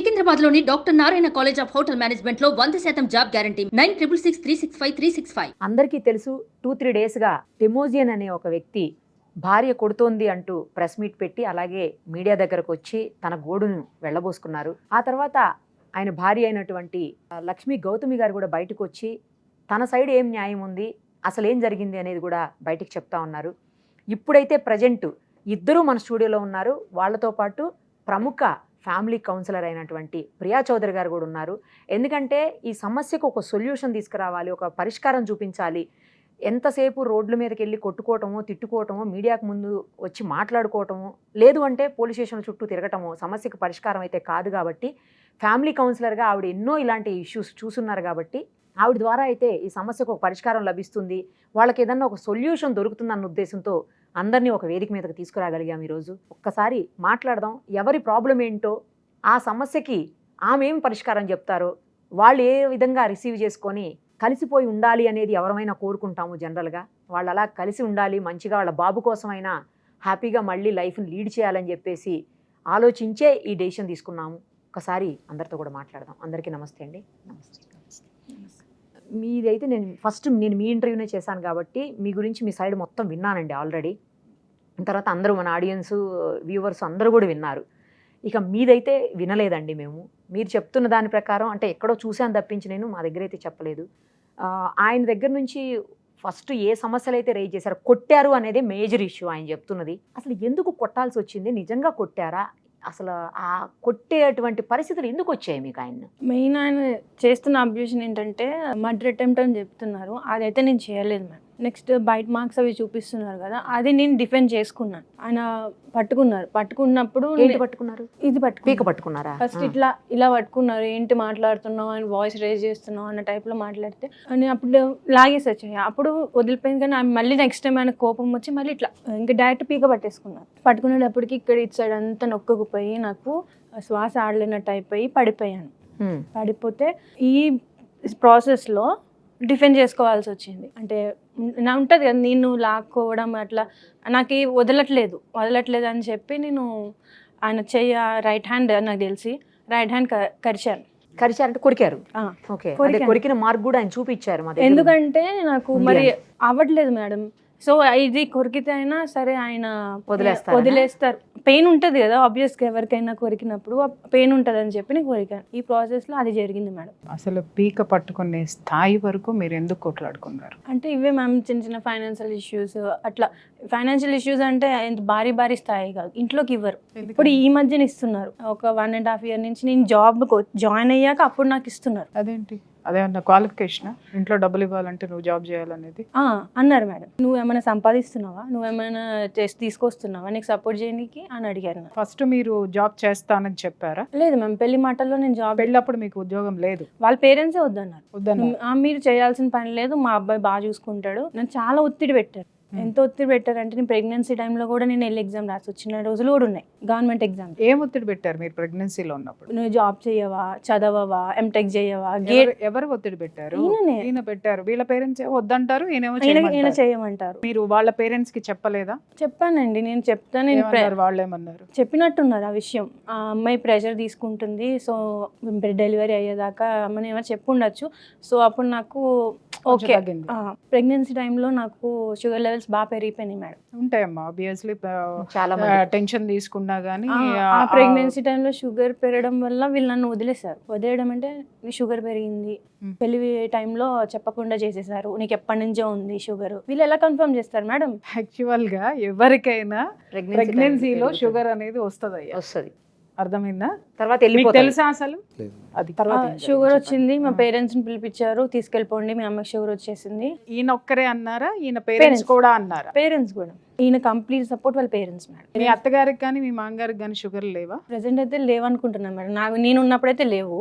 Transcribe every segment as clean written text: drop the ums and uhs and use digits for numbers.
సికింద్రాబాద్లోని doctor Narayana college of hotel మేనేజ్మెంట్లో 100% job guarantee 966365 అందరికీ తెలుసు 2-3 డేస్గా టిమోజియన్ అనే ఒక వ్యక్తి భార్య కొడుతోంది అంటూ ప్రెస్ మీట్ పెట్టి అలాగే మీడియా దగ్గరకు వచ్చి తన గోడును వెళ్ళబోసుకున్నారు. ఆ తర్వాత ఆయన భార్య అయినటువంటి లక్ష్మీ గౌతమి గారు కూడా బయటకు వచ్చి తన సైడ్ ఏం న్యాయం ఉంది, అసలు ఏం జరిగింది అనేది కూడా బయటికి చెప్తా ఉన్నారు. ఇప్పుడైతే ప్రజెంట్ ఇద్దరూ మన స్టూడియోలో ఉన్నారు. వాళ్ళతో పాటు ప్రముఖ ఫ్యామిలీ కౌన్సిలర్ అయినటువంటి ప్రియా చౌదరి గారు కూడా ఉన్నారు. ఎందుకంటే ఈ సమస్యకు ఒక సొల్యూషన్ తీసుకురావాలి, ఒక పరిష్కారం చూపించాలి. ఎంతసేపు రోడ్ల మీదకి వెళ్ళి కొట్టుకోవటమో తిట్టుకోవటమో మీడియాకు ముందు వచ్చి మాట్లాడుకోవటమో లేదు అంటే పోలీస్ స్టేషన్ల చుట్టూ తిరగటమో సమస్యకు పరిష్కారం అయితే కాదు. కాబట్టి ఫ్యామిలీ కౌన్సిలర్గా ఆవిడ ఎన్నో ఇలాంటి ఇష్యూస్ చూస్తున్నారు. కాబట్టి ఆవిడ ద్వారా అయితే ఈ సమస్యకు ఒక పరిష్కారం లభిస్తుంది, వాళ్ళకి ఏదన్నా ఒక సొల్యూషన్ దొరుకుతుందన్న ఉద్దేశంతో అందరినీ ఒక వేదిక మీదకి తీసుకురాగలిగాం. ఈరోజు ఒక్కసారి మాట్లాడదాం, ఎవరి ప్రాబ్లం ఏంటో, ఆ సమస్యకి ఆమె ఏం పరిష్కారం చెప్తారో, వాళ్ళు ఏ విధంగా రిసీవ్ చేసుకొని కలిసిపోయి ఉండాలి అనేది ఎవరమైనా కోరుకుంటాము జనరల్గా. వాళ్ళు అలా కలిసి ఉండాలి, మంచిగా వాళ్ళ బాబు కోసమైనా హ్యాపీగా మళ్ళీ లైఫ్ని లీడ్ చేయాలని చెప్పేసి ఆలోచించే ఈ డెసిషన్ తీసుకున్నాము. ఒకసారి అందరితో కూడా మాట్లాడదాం. అందరికీ నమస్తే అండి. నమస్తే. మీదైతే నేను మీ ఇంటర్వ్యూనే చేశాను కాబట్టి మీ గురించి మీ సైడ్ మొత్తం విన్నానండి ఆల్రెడీ. తర్వాత అందరూ మన ఆడియన్స్ వ్యూవర్స్ అందరూ కూడా విన్నారు. ఇక మీదైతే వినలేదండి మేము. మీరు చెప్తున్న దాని ప్రకారం అంటే ఎక్కడో చూశాను తప్పించి నేను మా దగ్గర అయితే చెప్పలేదు. ఆయన దగ్గర నుంచి ఫస్ట్ ఏ సమస్యలు అయితే రైజ్ చేశారో, కొట్టారు అనేది మేజర్ ఇష్యూ ఆయన చెప్తున్నది. అసలు ఎందుకు కొట్టాల్సి వచ్చింది, నిజంగా కొట్టారా, అసలు ఆ కొట్టేటువంటి పరిస్థితులు ఎందుకు వచ్చాయి మీకు? ఆయన మెయిన్ ఆయన చేస్తున్న అబ్యూషన్ ఏంటంటే మర్డర్ అటెంప్ట్ అని చెప్తున్నారు. అదైతే నేను చేయలేదు మ్యామ్. నెక్స్ట్ బైట్ మార్క్స్ అవి చూపిస్తున్నారు కదా, అది నేను డిఫెండ్ చేసుకున్నాను. ఆయన పట్టుకున్నప్పుడు పట్టుకున్నారు, ఇది పట్టుకున్నారా? ఫస్ట్ ఇలా పట్టుకున్నారు, ఏంటి మాట్లాడుతున్నావు అని వాయిస్ రేజ్ చేస్తున్నావు అన్న టైప్లో మాట్లాడితే అని అప్పుడు లాగేసి వచ్చాయి. అప్పుడు వదిలిపోయింది. కానీ ఆమె మళ్ళీ నెక్స్ట్ టైం ఆయన కోపం వచ్చి మళ్ళీ ఇట్లా ఇంకా డైరెక్ట్ పీక పట్టేసుకున్నారు. పట్టుకునేటప్పటికి ఇక్కడ ఇటు సైడ్ అంతా నొక్కకుపోయి నాకు శ్వాస ఆడలేనట్టు అయిపోయి పడిపోయాను. పడిపోతే ఈ ప్రాసెస్లో డిఫెండ్ చేసుకోవాల్సి వచ్చింది. అంటే నా ఉంటుంది కదా, నేను లాక్కోవడం అట్లా నాకు వదలట్లేదు అని చెప్పి నేను ఆయన రైట్ హ్యాండ్ నాకు తెలిసి రైట్ హ్యాండ్ కరిచారంటే కొరికారు. కొరికిన మార్క్ కూడా ఆయన చూపించారు. ఎందుకంటే నాకు మరి అవ్వట్లేదు మేడం. సో ఇది కొరికితే అయినా సరే ఆయన వదిలేస్తారు. పెయిన్ ఉంటుంది కదా ఆబ్వియస్గా, ఎవరికైనా కొరికినప్పుడు పెయిన్ ఉంటుంది అని చెప్పి నేను కొరికాను. ఈ ప్రాసెస్లో అది జరిగింది మేడం. అసలు పీక పట్టుకునే స్థాయి వరకు మీరు ఎందుకు కొట్లాడుకున్నారు? అంటే ఇవే మ్యామ్, చిన్న ఫైనాన్షియల్ ఇష్యూస్. అట్లా ఫైనాన్షియల్ ఇష్యూస్ అంటే భారీ స్థాయి కాదు, ఇంట్లోకి ఇవ్వరు. ఇప్పుడు ఈ మధ్యన ఇస్తున్నారు. ఒక 1.5 year నుంచి నేను జాయిన్ అయ్యాక అప్పుడు నాకు ఇస్తున్నారు. అదేంటి, అదేమన్నా క్వాలిఫికేషన్? ఇంట్లో డబ్బులు ఇవ్వాలంటే నువ్వు జాబ్ చేయాలనేది అన్నారు మేడం. నువ్వేమైనా సంపాదిస్తున్నావా, నువ్వేమైనా తీసుకొస్తున్నావా, నీకు సపోర్ట్ చేయడానికి అని అడిగారు. ఫస్ట్ మీరు జాబ్ చేస్తానని చెప్పారా? లేదు మ్యామ్, పెళ్లి మాటల్లో నేను జాబ్. పెళ్ళప్పుడు మీకు ఉద్యోగం లేదు? వాళ్ళ పేరెంట్సే వద్దన్నారు. మీరు చేయాల్సిన పని లేదు, మా అబ్బాయి బాగా చూసుకుంటాడు. నన్ను చాలా ఒత్తిడి పెట్టారు. ఎంత ఒత్తిడి పెట్టారంటే నేను ప్రెగ్నెన్సీ టైంలో కూడా నేను వెళ్ళి ఎగ్జామ్ రాసి వచ్చిన రోజులు కూడా ఉన్నాయి, గవర్నమెంట్ ఎగ్జామ్. ఏం ఒత్తిడి పెట్టారు మీరు ప్రెగ్నెన్సీలో ఉన్నప్పుడు? నువ్వు జాబ్ చేయవా, చదవవా, ఎంటెక్ చేయవా? ఎవరు ఒత్తిడి పెట్టారు? ఈయన పెట్టారు. వీళ్ళ పేరెంట్స్ వద్దంటారు, ఈయన చేయమంటారు. మీరు వాళ్ళ పేరెంట్స్ కి చెప్పలేదా? చెప్పానండి, నేను చెప్తాను. వాళ్ళు ఏమన్నారు? చెప్పినట్టున్నారు ఆ విషయం. ఆ అమ్మాయి ప్రెషర్ తీసుకుంటుంది, సో డెలివరీ అయ్యేదాకా అమ్మని ఏమైనా చెప్పుండొచ్చు. సో అప్పుడు నాకు ఓకే. ప్రెగ్నెన్సీ టైంలో నాకు షుగర్ లెవెల్స్ బాగా పెరిగిపోయినాయి మేడం. ఉంటాయమ్మా ఆబ్వియస్లీ, చాలా టెన్షన్ తీసుకున్నా గానీ. ఆ ప్రెగ్నెన్సీ టైంలో షుగర్ పెరగడం వల్ల వీళ్ళు నన్ను వదిలేయడం అంటే షుగర్ పెరిగింది, పెళ్లి టైంలో చెప్పకుండా చేసేసారు, నీకు ఎప్పటి నుంచో ఉంది షుగర్. వీళ్ళు ఎలా కన్ఫర్మ్ చేస్తారు మేడం? యాక్చువల్ గా ఎవరికైనా ప్రెగ్నెన్సీలో షుగర్ అనేది వస్తుంది, అర్థమైందా? తర్వాత తెలుసా అసలు? అది తర్వాత షుగర్ వచ్చింది, మా పేరెంట్స్ ని పిలిపించారు, తీసుకెళ్ళిపోండి మీ అమ్మకి షుగర్ వచ్చేసింది. ఈయన ఒక్కరే అన్నారా, ఈయన పేరెంట్స్ కూడా అన్నారా? పేరెంట్స్ కూడా. ఈయన కంప్లీట్ సపోర్ట్ వాళ్ళ పేరెంట్స్ మేడం. మీ అత్తగారికి కానీ మీ మామగారికి కానీ షుగర్ లేవా? ప్రెసెంట్ అయితే లేవనుకుంటున్నాను మేడం. నేను ఉన్నప్పుడైతే లేవు.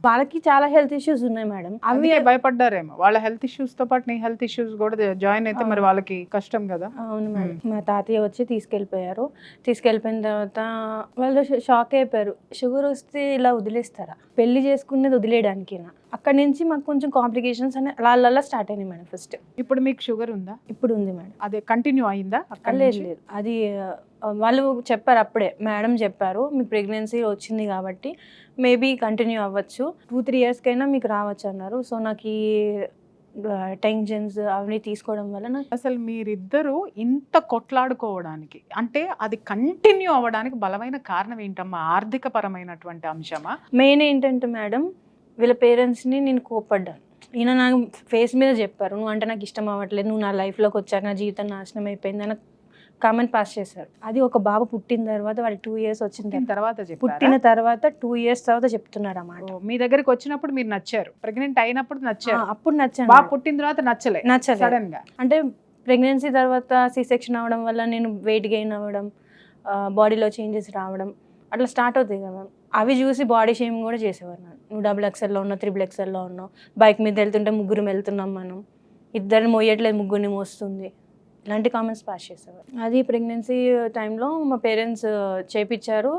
వాళ్ళకి చాలా హెల్త్ ఇష్యూస్ ఉన్నాయి మేడం. అవి భయపడ్డారేమో. వాళ్ళ హెల్త్ ఇష్యూస్ తో పాటు నీ హెల్త్ ఇష్యూస్ కూడా జాయిన్ అయితే మరి వాళ్ళకి కష్టం కదా. అవును మేడం. మా తాతయ్య వచ్చి తీసుకెళ్ళిపోయారు. తీసుకెళ్ళిపోయిన తర్వాత వాళ్ళు షాక్ అయిపోయారు. షుగర్ వస్తే ఇలా వదిలేస్తారా, పెళ్లి చేసుకునేది వదిలేయడానికి అక్కడ నుంచి మాకు కొంచెం కాంప్లికేషన్స్ అని అలా స్టార్ట్ అయినాయి మేడం ఫస్ట్. ఇప్పుడు మీకు షుగర్ ఉందా? ఇప్పుడు ఉంది మేడం. అదే కంటిన్యూ అయిందా? లేదు లేదు, అది వాళ్ళు చెప్పారు అప్పుడే, మేడం చెప్పారు మీకు ప్రెగ్నెన్సీ వచ్చింది కాబట్టి మేబీ కంటిన్యూ అవ్వచ్చు, 2-3 ఇయర్స్కైనా మీకు రావచ్చు అన్నారు. సో నాకు ఈ టెన్షన్స్ అవన్నీ తీసుకోవడం వల్ల నాకు అసలు మీరిద్దరూ ఇంత కొట్లాడుకోవడానికి అంటే అది కంటిన్యూ అవ్వడానికి బలమైన కారణం ఏంటమ్మా? ఆర్థిక పరమైనటువంటి అంశమా? మెయిన్ ఏంటంటే మేడం, వీళ్ళ పేరెంట్స్ని నేను కోప్పడ్డాను. ఈయన నాకు ఫేస్ మీద చెప్పారు, నువ్వు అంటే నాకు ఇష్టం అవ్వట్లేదు, నువ్వు నా లైఫ్లోకి వచ్చాక నా జీవితం నాశనం అయిపోయింది అని కామెంట్ పాస్ చేశారు. అది ఒక బాబు పుట్టిన తర్వాత, వాడికి 2 ఇయర్స్ వచ్చిన తర్వాత పుట్టిన తర్వాత 2 ఇయర్స్ తర్వాత చెప్తున్నారు అన్నమాట. మీ దగ్గరికి వచ్చినప్పుడు మీరు నచ్చారు, ప్రెగ్నెంట్ అయినప్పుడు నచ్చారు, అప్పుడు నచ్చాను. బాబు పుట్టిన తర్వాత నచ్చలేదు సడన్ గా. అంటే ప్రెగ్నెన్సీ తర్వాత C-సెక్షన్ అవ్వడం వల్ల నేను వెయిట్ గెయిన్ అవ్వడం, బాడీలో చేంజెస్ రావడం అట్లా స్టార్ట్ అవుతాయి కదా. అవి చూసి బాడీ షేమింగ్ కూడా చేసేవారు. నువ్వు XXL ఉన్నావు, XXL ఉన్నావు, బైక్ మీద వెళ్తుంటే 3 వెళ్తున్నాం, మనం ఇద్దరిని మోయట్లేదు, 3 మోస్తుంది, ఇలాంటి కామెంట్స్ పాస్ చేసేవారు. అది ప్రెగ్నెన్సీ టైంలో మా పేరెంట్స్ చేపించారు,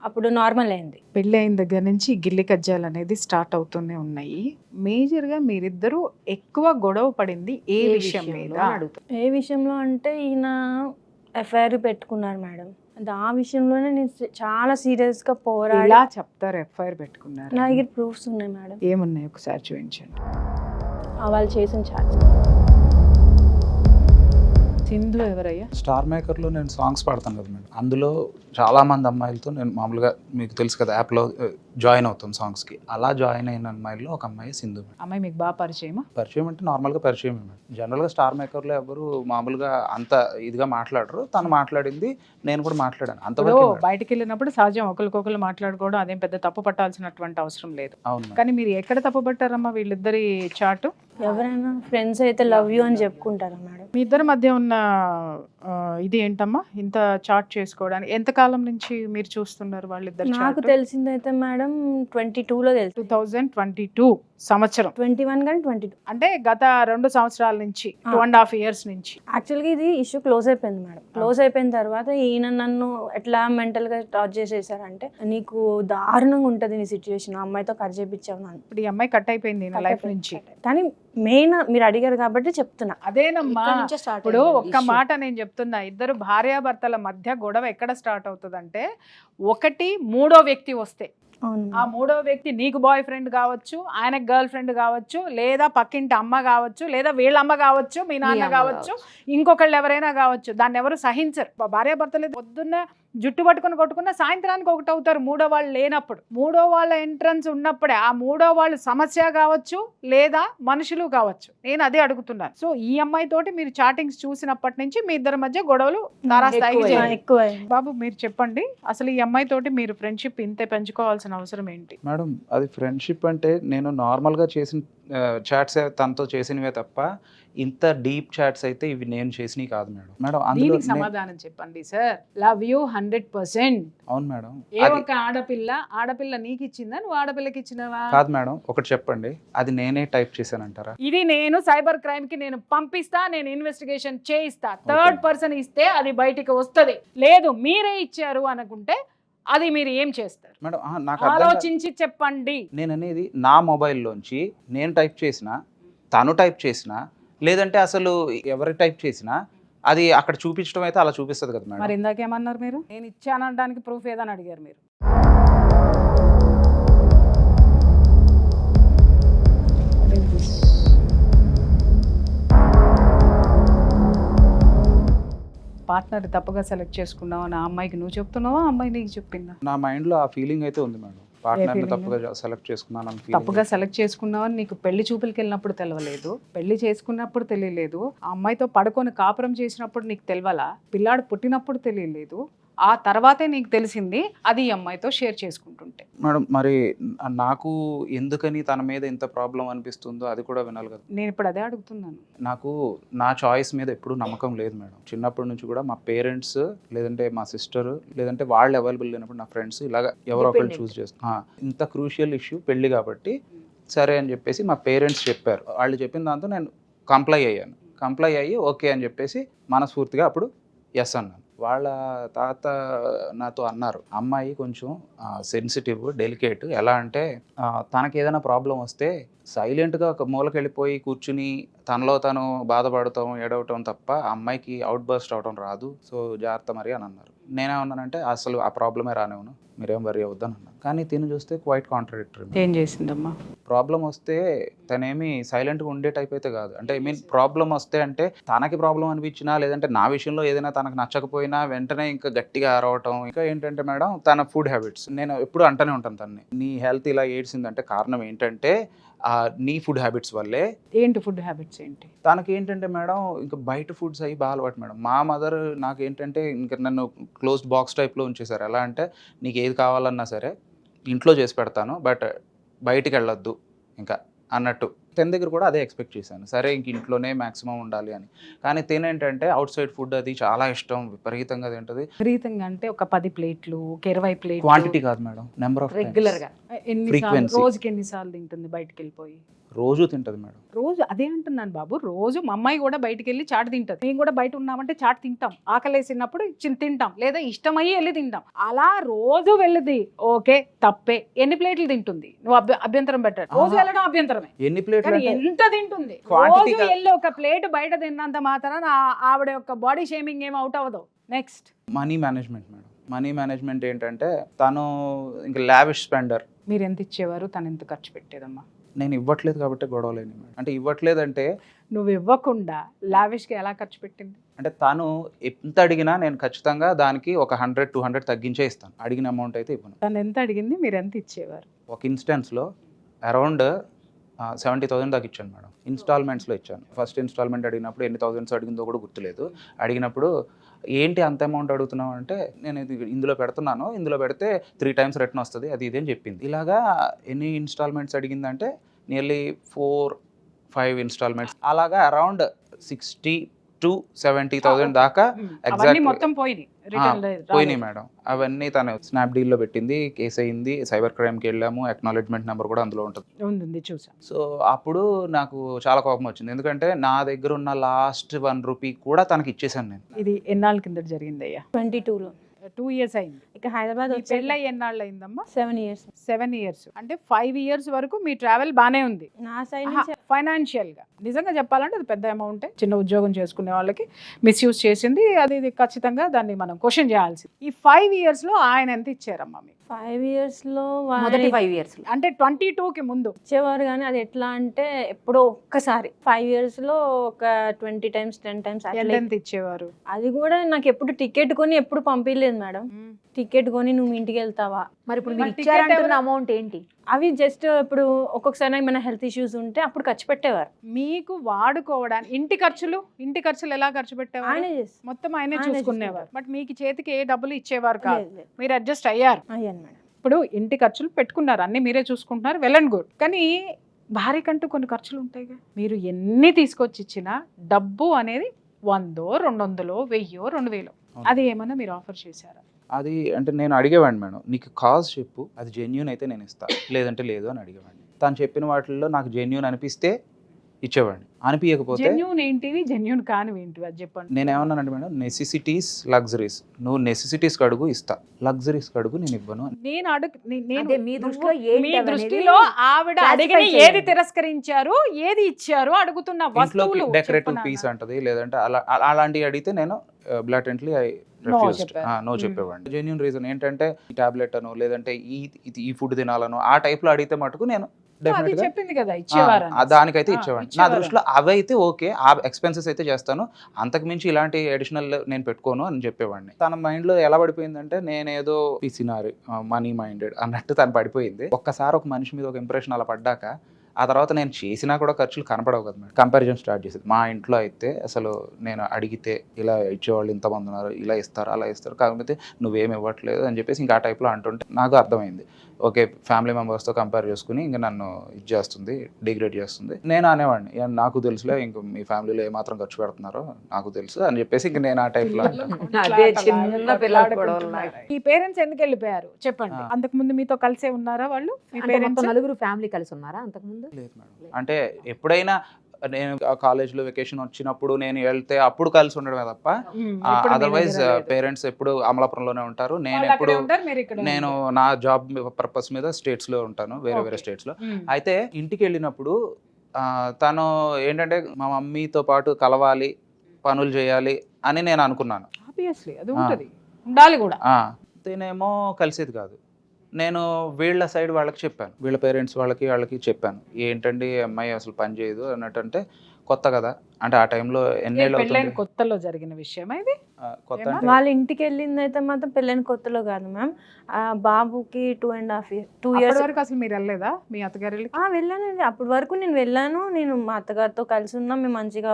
అప్పుడు నార్మల్ అయింది. పెళ్ళి అయిన దగ్గర నుంచి గిల్లి కజ్జాలు అనేది స్టార్ట్ అవుతూనే ఉన్నాయి. మేజర్గా మీరిద్దరూ ఎక్కువ గొడవ పడింది ఏ విషయం మీద? ఏ విషయంలో అంటే ఈయన ఎఫ్ఐఆర్ పెట్టుకున్నారు మేడం. అంటే ఆ విషయంలోనే నేను చాలా సీరియస్గా పోరాడి. ఇలా చెప్తారు ఎఫ్ఐఆర్ పెట్టుకున్నారు? నా దగ్గర ప్రూఫ్స్ ఉన్నాయి మేడం. ఏమున్నాయి ఒకసారి చూపించండి. వాళ్ళు చేసిన ఛార్జ్. సింధు ఎవరయ్యా? స్టార్ మేకర్లో నేను సాంగ్స్ పాడతాను కదా మేడం, అందులో చాలామంది అమ్మాయిలతో నేను మామూలుగా మీకు తెలుసు కదా యాప్లో జాయిన్ అవుతాం సాంగ్స్కి. అలా జాయిన్ అయిన అమ్మాయిల్లో ఒక అమ్మాయి సింధు. అమ్మాయి మీకు బాగా పరిచయమా? పరిచయం అంటే నార్మల్గా పరిచయం మేడం. జనరల్గా స్టార్ మేకర్లో ఎవరు మామూలుగా అంత ఇదిగా మాట్లాడరు, తను మాట్లాడింది నేను కూడా మాట్లాడాను అంతవరకు. బయటకు వెళ్ళినప్పుడు సహజం ఒకరికొకరు మాట్లాడుకోవడం, అదేం పెద్ద తప్పు పట్టాల్సినటువంటి అవసరం లేదు. అవును. కానీ మీరు ఎక్కడ తప్పు పట్టారమ్మా వీళ్ళిద్దరి చాటు? ఎవరైనా ఫ్రెండ్స్ అయితే లవ్ యూ అని చెప్పుకుంటారా మేడం? మీ ఇద్దరి మధ్య ఉన్న ఇది ఏంటమ్మా ఇంత చాట్ చేసుకోవడానికి? ఎంతకాలం నుంచి మీరు చూస్తున్నారు వాళ్ళిద్దరు? నాకు తెలిసిందైతే మేడం 22లో తెలుసు. 2022 సంవత్సరం. 21 కానీ 22 అంటే గత 2 సంవత్సరాల నుంచి, 2.5 years నుంచి. యాక్చువల్గా ఇది ఇష్యూ క్లోజ్ అయిపోయింది మేడం. క్లోజ్ అయిపోయిన తర్వాత ఈయన నన్ను ఎట్లా మెంటల్గా టార్చర్ చేసేసారంటే, నీకు దారుణంగా ఉంటుంది నీ సిచ్యువేషన్, ఆ అమ్మాయితో కట్ చేయించావు నన్ను. ఇప్పుడు ఈ అమ్మాయి కట్ అయిపోయింది నా లైఫ్ నుంచి. కానీ మెయిన్ మీరు అడిగారు కాబట్టి చెప్తున్నా. అదేనమ్మా, ఇప్పుడు ఒక్క మాట నేను చెప్తున్నా, ఇద్దరు భార్యాభర్తల మధ్య గొడవ ఎక్కడ స్టార్ట్ అవుతుందంటే, ఒకటి 3వ వ్యక్తి వస్తే, ఆ 3వ వ్యక్తి నీకు బాయ్ ఫ్రెండ్ కావచ్చు, ఆయనకు గర్ల్ ఫ్రెండ్ కావచ్చు, లేదా పక్కింటి అమ్మ కావచ్చు, లేదా వీళ్ళ అమ్మ కావచ్చు, మీ నాన్న కావచ్చు, ఇంకొకళ్ళు ఎవరైనా కావచ్చు. దాన్ని ఎవరు సహించరు. భార్యాభర్తలు పొద్దున్న జుట్టు పట్టుకొని కొట్టుకున్న సాయంత్రానికి ఒకటి అవుతారు 3వ వాళ్ళు లేనప్పుడు. 3వ వాళ్ళ ఎంట్రన్స్ ఉన్నప్పుడే ఆ 3వ వాళ్ళు సమస్య కావచ్చు, లేదా మనుషులు కావచ్చు. నేను అదే అడుగుతున్నాను. సో ఈ అమ్మాయి తోటి మీరు చాటింగ్స్ చూసినప్పటి నుంచి మీ ఇద్దరి మధ్య గొడవలు తారాస్థాయికి ఎక్కువ. బాబు మీరు చెప్పండి, అసలు ఈ అమ్మాయి తోటి మీరు ఫ్రెండ్షిప్ ఇంతే పెంచుకోవాల్సిన అవసరం ఏంటి? మేడం అది ఫ్రెండ్షిప్ అంటే నేను నార్మల్గా చేసిన చాట్స్ తనతో చేసినవే తప్ప ఇంత డీప్ చాట్స్ అయితే ఇవి నేను చేసినవి కాదు మేడం. మేడం అందులో సమాధానం చెప్పండి సార్. Love you 100%. అవును మేడం. ఏ ఒక ఆడపిల్ల నీకు ఇచ్చిందా, నువ్వు ఆడపిల్లకి ఇచ్చినవా? కాదు మేడం, ఒకటి చెప్పండి, అది నేనే టైప్ చేశానంటారా? ఇది నేను సైబర్ క్రైమ్ కి నేను పంపిస్తా, నేను ఇన్వెస్టిగేషన్ చేయిస్తా. థర్డ్ పర్సన్ ఇస్తే అది బయటికి వస్తుంది. లేదు మీరే ఇచ్చారు అనుకుంటే అది మీరు ఏం చేస్తారు మేడం? నాకు ఆలోచించి చెప్పండి. నేను అనేది నా మొబైల్లోంచి నేను టైప్ చేసిన, తను టైప్ చేసిన, లేదంటే అసలు ఎవరు టైప్ చేసినా అది అక్కడ చూపించడం అయితే అలా చూపిస్తుంది కదా మేడం. మరి ఇందాకేమన్నారు మీరు? నేను ఇచ్చానడానికి ప్రూఫ్ ఏదని అడిగారు మీరు. పార్ట్నర్ తప్పుగా సెలెక్ట్ చేసుకున్నావు అని ఆ అమ్మాయికి నువ్వు చెప్తున్నావా, అమ్మాయి నీకు చెప్పిందా? నా మైండ్లో ఆ ఫీలింగ్ అయితే ఉంది మేడం. పార్ట్నర్ని తప్పుగా సెలెక్ట్ చేసుకున్నాను. తప్పుగా సెలెక్ట్ చేసుకున్నావని నీకు పెళ్లి చూపులకి వెళ్ళినప్పుడు తెలియలేదు, పెళ్లి చేసుకున్నప్పుడు తెలియలేదు, ఆ అమ్మాయితో పడుకొని కాపురం చేసినప్పుడు నీకు తెలియలా, పిల్లాడు పుట్టినప్పుడు తెలియలేదు, ఆ తర్వాతే నీకు తెలిసింది అది ఈ అమ్మాయితో షేర్ చేసుకుంటుంటే. మేడం మరి నాకు ఎందుకని తన మీద ఇంత ప్రాబ్లం అనిపిస్తుందో అది కూడా వినాలి కదా. నేను ఇప్పుడు అదే అడుగుతున్నాను. నాకు నా చాయిస్ మీద ఎప్పుడూ నమ్మకం లేదు మేడం. చిన్నప్పటి నుంచి కూడా మా పేరెంట్స్ లేదంటే మా సిస్టర్ లేదంటే వాళ్ళు అవైలబుల్ లేనప్పుడు నా ఫ్రెండ్స్ ఇలాగ ఎవరో ఒకరు చూస్ చేస్తున్నా. ఇంత క్రూషియల్ ఇష్యూ పెళ్ళి కాబట్టి సరే అని చెప్పేసి మా పేరెంట్స్ చెప్పారు. వాళ్ళు చెప్పిన దాంతో నేను కంప్లై అయ్యాను. కంప్లై అయ్యి ఓకే అని చెప్పేసి మనస్ఫూర్తిగా అప్పుడు ఎస్ అన్నాను. వాళ్ళ తాత నాతో అన్నారు, అమ్మాయి కొంచెం సెన్సిటివ్, డెలికేట్. ఎలా అంటే తనకి ఏదైనా ప్రాబ్లం వస్తే సైలెంట్గా ఒక మూలకి వెళ్ళిపోయి కూర్చుని తనలో తను బాధపడటం, ఏడవటం తప్ప అమ్మాయికి అవుట్ బర్స్ట్ అవడం రాదు. సో జాగ్రత్త మరి అని అన్నారు. నేనేమన్నానంటే అసలు ఆ ప్రాబ్లమే రానివ్వను, మీరేం వరి అవుద్దని అన్నాను. కానీ తిని చూస్తే క్వైట్ కాంట్రడిక్టరీ. ఏం చేసిందమ్మా? ప్రాబ్లం వస్తే తనేమి సైలెంట్గా ఉండే టైప్ అయితే కాదు. అంటే ఐ మీన్ ప్రాబ్లం వస్తే అంటే తనకి ప్రాబ్లం అనిపించినా, లేదంటే నా విషయంలో ఏదైనా తనకు నచ్చకపోయినా వెంటనే ఇంకా గట్టిగా అరవటం. ఇంకా ఏంటంటే మేడం, తన ఫుడ్ హ్యాబిట్స్ నేను ఎప్పుడు అంటూనే ఉంటాను తనని, నీ హెల్త్ ఇలా ఏడ్చిందంటే కారణం ఏంటంటే నీ ఫుడ్ హ్యాబిట్స్ వల్లే. ఏంటి ఫుడ్ హ్యాబిట్స్ ఏంటి? తనకి ఏంటంటే మేడం, ఇంకా బయట ఫుడ్స్ అవి బాగా అలవాటు మేడం. మా మదర్ నాకు ఏంటంటే ఇంకా నన్ను క్లోజ్డ్ బాక్స్ టైప్లో ఉంచేశారు. ఎలా అంటే నీకు ఏది కావాలన్నా సరే ఇంట్లో చేసి పెడతాను, బట్ బయటికి వెళ్ళొద్దు ఇంకా అన్నట్టు. తన దగ్గర కూడా అదే ఎక్స్పెక్ట్ చేశాను, సరే ఇంక ఇంట్లోనే మ్యాక్సిమం ఉండాలి అని. కానీ తినేంటంటే అవుట్ సైడ్ ఫుడ్ అది చాలా ఇష్టం, విపరీతంగా తింటుంది. విపరీతంగా అంటే ఒక 10 ప్లేట్లు, ఒక 20 ప్లేట్లు. క్వాంటిటీ కాదు మేడం, నెంబర్ ఆఫ్ రెగ్యులర్గా frequency. రోజుకి ఎన్నిసార్లు తింటుంది బయటికి వెళ్ళిపోయి? రోజు తింటుంది మేడం. రోజు అదే అంటున్నాను బాబు, రోజు మా అమ్మాయి కూడా బయటికి వెళ్ళి చాట్ తింటుంది. మేము కూడా బయట ఉన్నామంటే చాట్ తింటాం, ఆకలేసినప్పుడు తింటాం, లేదా ఇష్టమయ్యి వెళ్ళి తింటాం. అలా రోజు వెళ్ళింది ఓకే, తప్పే. ఎన్ని ప్లేట్లు తింటుంది? నువ్వు అభ్యంతరం పెట్టాడు. రోజు వెళ్ళడం అభ్యంతరమే. ఎన్ని ప్లేట్లు కానీ అంటే ఎంత తింటుంది? Quantity రోజు వెళ్ళి ఒక ప్లేట్ బయట తిన్నంత మాత్రాన ఆవిడ యొక్క బాడీ షేమింగ్ ఏం అవుట్ అవ్వదు. Next money management madam. Money management ఏంటంటే తను ఇంకా లావిష్ స్పెండర్. మీరు ఎంత ఇచ్చేవారు, తను ఎంత ఖర్చు పెట్టేదమ్మా? నేను ఇవ్వట్లేదు కాబట్టి గొడవలేని మేడం. అంటే ఇవ్వట్లేదంటే నువ్వు ఇవ్వకుండా లావిష్గా ఎలా ఖర్చు పెట్టింది? అంటే తను ఎంత అడిగినా నేను ఖచ్చితంగా దానికి ఒక 100-200 తగ్గించే ఇస్తాను. అడిగిన అమౌంట్ అయితే ఇవ్వను. తను ఎంత అడిగింది, మీరు ఎంత ఇచ్చేవారు? ఒక ఇన్స్టెన్స్లో అరౌండ్ 70,000 దాకా ఇచ్చాను మేడం. ఇన్స్టాల్మెంట్స్లో ఇచ్చాను. ఫస్ట్ ఇన్స్టాల్మెంట్ అడిగినప్పుడు ఎన్ని థౌజండ్స్ అడిగిందో కూడా గుర్తులేదు. అడిగినప్పుడు ఏంటి అంత అమౌంట్ అడుగుతున్నావు అంటే, నేను ఇది ఇందులో పెడుతున్నాను, ఇందులో పెడితే 3 times రిటర్న్ వస్తుంది, అది ఇదేం చెప్పింది. ఇలాగా ఎన్ని ఇన్స్టాల్మెంట్స్ అడిగిందంటే నియర్లీ 4-5 ఇన్స్టాల్మెంట్స్, అలాగా అరౌండ్ 60,000-70,000 దాకా అవన్నీ మొత్తం పోయినాయి. పోయినాయి మేడం. అవన్నీ తను స్నాప్డీల్లో పెట్టింది, కేసు అయింది, సైబర్ క్రైమ్కి వెళ్ళాము, అక్నాలెడ్జ్మెంట్ నెంబర్ కూడా అందులో ఉంటుంది. చూసాం. సో అప్పుడు నాకు చాలా కోపం వచ్చింది, ఎందుకంటే నా దగ్గర ఉన్న లాస్ట్ 1 రూపీ కూడా తనకి ఇచ్చేసాను నేను. ఇది ఎన్నాళ్ళ కింద జరిగింది అయ్యా? 22లో 2 years అయింది. ఇక హైదరాబాద్ వచ్చి పెళ్ళై ఎన్నాళ్ళు అయిందమ్మా? 7 years. 7 years. అంటే 5 years వరకు మీ ట్రావెల్ బానే ఉంది నా సైడ్ నుంచి ఫైనాన్షియల్ గా. నిజంగా చెప్పాలంటే అది పెద్ద అమౌంట్. చిన్న ఉద్యోగం చేసుకునే వాళ్ళకి మిస్యూజ్ చేసింది, అది ఖచ్చితంగా దాన్ని మనం క్వశ్చన్ చేయాల్సింది. ఈ 5 years లో ఆయన ఎంత ఇచ్చారమ్మా మీకు? 5 years లో మొదటి 5 years అంటే 22కి ముందు ఇచ్చేవారు, కానీ అది ఎట్లా అంటే ఎప్పుడో ఒక్కసారి. 5 years లో ఒక 20 times 10 times అట్లా. ఎంత ఇచ్చేవారు? అది కూడా నాకు ఎప్పుడు టికెట్ కొని ఎప్పుడు పంపించలేదు మేడం. టికెట్ కొని నువ్వు ఇంటికి వెళ్తావా? మరి ఇప్పుడు మరి మీరు ticket ఇచ్చారంటున్న అమౌంట్ ఏంటి? అవి జస్ట్ ఇప్పుడు ఒక్కొక్కసారి ఏమైనా హెల్త్ ఇష్యూస్ ఉంటే అప్పుడు ఖర్చు పెట్టేవారు. మీకు వాడుకోవడానికి ఇంటి ఖర్చులు ఎలా ఖర్చు పెట్టేవారు? ఆయనే చేసి మొత్తం ఆయనే ఆయనే చూసుకునేవారు. బట్ మీకు చేతికి ఏ డబ్బులు ఇచ్చేవారు కాదు, లేదు. మీరు అడ్జస్ట్ అయ్యారు. అయ్యాను మేడం. ఇప్పుడు ఇంటి ఖర్చులు పెట్టుకున్నారు, అన్ని మీరే చూసుకుంటున్నారు, వెల్ అండ్ గుడ్. కానీ భార్యకంటూ కొన్ని ఖర్చులు ఉంటాయిగా. మీరు ఎన్ని తీసుకొచ్చి ఇచ్చినా డబ్బు అనేది 100, 200, 1000, 2000 అది ఏమన్నా మీరు ఆఫర్ చేశారా? అది అంటే నేను అడిగేవాడిని మేడం, నీకు కాజ్ చెప్పు, అది జెన్యూన్ అయితే నేను ఇస్తాను, లేదంటే లేదు అని అడిగేవాడిని. తను చెప్పిన వాటిల్లో నాకు జెన్యూన్ అనిపిస్తే ఇచ్చేవాడిని, అనిపించకపోతే జెన్యూన్ ఏంటివి, జెన్యూన్ కానివి ఏంటివి అది చెప్పండి. నేను ఏమన్నానంటే మేడం, నెసెసిటీస్ లగ్జరీస్, నువ్వు నెసెసిటీస్ కడుగు ఇస్తా, లగ్జరీస్ కడుగు నేను ఇవ్వను. నేను అదే మీ దృష్టిలో ఏంటి మీ అనేది దృష్టిలో ఆవిడ అడిగిన classify ఏది తిరస్కరించారు, ఏది ఇచ్చారు, అడుగుతున్న వస్తువులు డెకరేటివ్ చెప్పనా? పీస్ అంటది, లేదంటే అలాంటివి అడిగితే నేను బ్లాటెంట్లీ ఐ నో చెప్పేవాడిని. జెన్యూన్ రీజన్ ఏంటంటే టాబ్లెట్ అనో, లేదంటే ఈ ఫుడ్ తినాలనో ఆ టైప్ లో అడిగితే మటుకు నేను అది చెప్పింది కదా ఇచ్చేవారు, దానికైతే ఇచ్చేవాడిని. నా దృష్టిలో అవి అయితే ఓకే, ఆ ఎక్స్పెన్సెస్ అయితే చేస్తాను, అంతకుమించి ఇలాంటి అడిషనల్ నేను పెట్టుకోను అని చెప్పేవాడిని. తన మైండ్ లో ఎలా పడిపోయిందంటే నేనేదో పిసినారి, మనీ మైండెడ్ అన్నట్టు తను పడిపోయింది. ఒక్కసారి ఒక మనిషి మీద ఒక ఇంప్రెషన్ అలా పడ్డాక ఆ తర్వాత నేను చేసినా కూడా ఖర్చులు కనపడవు కదా మేడం. కంపారిజన్ స్టార్ట్ చేసేది. మా ఇంట్లో అయితే అసలు నేను అడిగితే ఇలా ఇచ్చేవాళ్ళు ఇంతమంది ఉన్నారు, ఇలా ఇస్తారు, అలా ఇస్తారు, కాకపోతే నువ్వేమి ఇవ్వట్లేదు అని చెప్పేసి ఇంకా ఆ టైప్లో అంటుంటే నాకు అర్థమైంది, ఓకే ఫ్యామిలీ మెంబర్స్తో కంపేర్ చేసుకుని ఇంకా నన్ను ఇది చేస్తుంది, డిగ్రేడ్ చేస్తుంది. నేను అనేవాడిని, నాకు తెలుసులే ఇంక మీ ఫ్యామిలీలో ఏమాత్రం ఖర్చు పెడుతున్నారో నాకు తెలుసు అని చెప్పేసి ఇంక నేను ఆ టైప్లో. అదే చిన్న పిల్లలు కూడా ఉన్నాయి. ఈ పేరెంట్స్ ఎందుకు వెళ్ళిపోయారు చెప్పండి? అంతకు ముందు మీతో కలిసే ఉన్నారా వాళ్ళు? మీ అంటే పేరెంట్స్ మొత్తం నలుగురు ఫ్యామిలీ కలిసి ఉన్నారా అంతకు ముందు? లేదు మేడం, అంటే ఎప్పుడైనా నేను కాలేజ్లో వెకేషన్ వచ్చినప్పుడు నేను వెళ్తే అప్పుడు కలిసి ఉండడమే తప్ప అదర్వైజ్ పేరెంట్స్ ఎప్పుడు అమలాపురంలోనే ఉంటారు. నేను ఎప్పుడు నేను నా జాబ్ పర్పస్ మీద స్టేట్స్ లో ఉంటాను, వేరే వేరే స్టేట్స్ లో. అయితే ఇంటికి వెళ్ళినప్పుడు తను ఏంటంటే మా మమ్మీతో పాటు కలవాలి, పనులు చేయాలి అని నేను అనుకున్నాను. ఆబ్వియస్లీ అది ఉంటది, ఉండాలి కూడా. తనేమో కలిసేది కాదు. నేను వీళ్ళ సైడ్ వాళ్ళకి చెప్పాను, వీళ్ళ పేరెంట్స్ వాళ్ళకి చెప్పాను, ఏంటండి అమ్మాయి అసలు పని చేయదు అన్నట్టు. అంటే కొత్త కదా, అంటే ఆ టైంలో ఎన్నేళ్ళు అవుతుంది, కొత్తలో జరిగిన విషయం ఇది. కొత్త వాళ్ళ ఇంటికి వెళ్ళింది అయితే మాత్రం పెళ్ళైన కొత్తలో కాదు మ్యామ్. బాబుకి 2.5 years వరకు అసలు మీరు వెళ్ళలేదా మీ అత్తగారి? వెళ్ళానండి. అప్పటి వరకు నేను వెళ్ళాను, నేను మా అత్తగారితో కలిసి ఉన్నాం, మేము మంచిగా.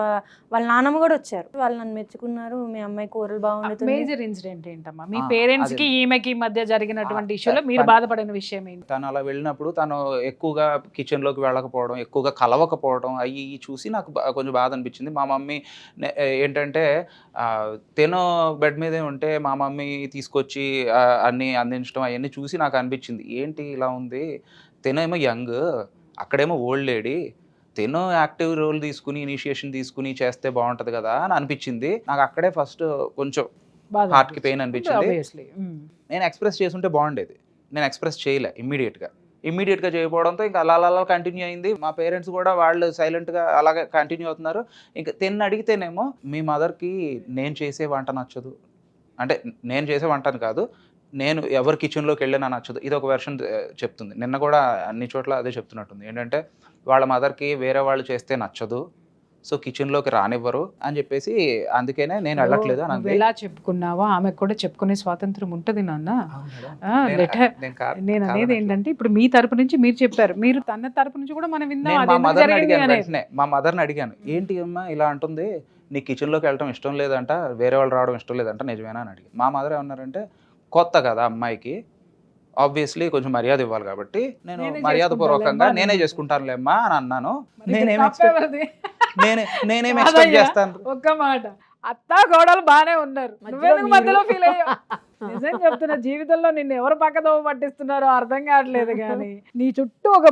వాళ్ళ నాన్నమ్మ కూడా వచ్చారు, వాళ్ళు నన్ను మెచ్చుకున్నారు, మీ అమ్మాయి కూరలు బాగుంటుంది. మేజర్ ఇన్సిడెంట్ ఏంటమ్మా మీ పేరెంట్స్ కి ఈమెకి మధ్య జరిగినటువంటి ఇష్యూలో మీరు బాధపడిన విషయం ఏంటి? తను అలా వెళ్ళినప్పుడు తను ఎక్కువగా కిచెన్ లోకి వెళ్ళకపోవడం, ఎక్కువగా కలవకపోవడం అవి చూసి నాకు కొంచెం బాధ అనిపించింది. మా మమ్మీ ఏంటంటే తిను బెడ్ మీదే ఉంటే మా మమ్మీ తీసుకొచ్చి అన్ని అందించడం అవన్నీ చూసి నాకు అనిపించింది, ఏంటి ఇలా ఉంది, తినేమో యంగ్, అక్కడేమో ఓల్డ్ లేడీ, తిను యాక్టివ్ రోల్ తీసుకుని ఇనిషియేషన్ తీసుకుని చేస్తే బాగుంటది కదా అని అనిపించింది నాకు. అక్కడే ఫస్ట్ కొంచెం హార్ట్ కి పెయిన్ అనిపించింది. నేను ఎక్స్ప్రెస్ చేసుంటే బాగుండేది, నేను ఎక్స్ప్రెస్ చేయలే ఇమ్మీడియట్గా చేయకపోవడంతో ఇంకా అలా కంటిన్యూ అయింది. మా పేరెంట్స్ కూడా వాళ్ళు సైలెంట్గా అలాగే కంటిన్యూ అవుతున్నారు. ఇంకా తిన్న అడిగితేనేమో మీ మదర్కి నేను చేసే వంట నచ్చదు, అంటే నేను చేసే వంటని కాదు, నేను ఎవరి కిచెన్లోకి వెళ్ళినా నచ్చదు, ఇది ఒక వెర్షన్ చెప్తుంది. నిన్న కూడా అన్ని చోట్ల అదే చెప్తున్నట్టుంది, ఏంటంటే వాళ్ళ మదర్కి వేరే వాళ్ళు చేస్తే నచ్చదు, సో కిచెన్లోకి రానివ్వరు అని చెప్పేసి, అందుకనే నేను వెళ్ళట్లేదు అని. ఎలా చెప్పుకున్నావో ఆమెకు కూడా చెప్పుకునే స్వాతంత్రం ఉంటుంది నాన్న. నేను అనేది ఏంటంటే ఇప్పుడు మీ తరపు నుంచి మీరు చెప్పారు, మీరు తన తరపు నుంచి కూడా మనం విందాం. మా మదర్ని అడిగాను, ఏంటి అమ్మా ఇలా అంటుంది, నీ కిచెన్లోకి వెళ్ళడం ఇష్టం లేదంట, వేరే వాళ్ళు రావడం ఇష్టం లేదంట, నిజమేనా అని అడిగి. మా మదర్ ఏమన్నారంటే, కొత్త కదా అమ్మాయికి, ఆబ్వియస్లీ కొంచెం మర్యాద ఇవ్వాలి కాబట్టి నేను మర్యాదపూర్వకంగా నేనే చేసుకుంటానులేమ్మా అని అన్నాను. నేనేం ఎక్స్పెక్ట్ చేస్తాను. ఒక్క మాట, అత్త గోడలు బానే ఉన్నారు, నువ్వెందుకు మధ్యలో ఫీల్ అయ్యావు? నిజం చెప్తున్నా, జీవితంలో నిన్ను ఎవరు పక్కదోవ పట్టిస్తున్నారో అర్థం కావట్లేదు. కానీ నీ చుట్టూ ఒక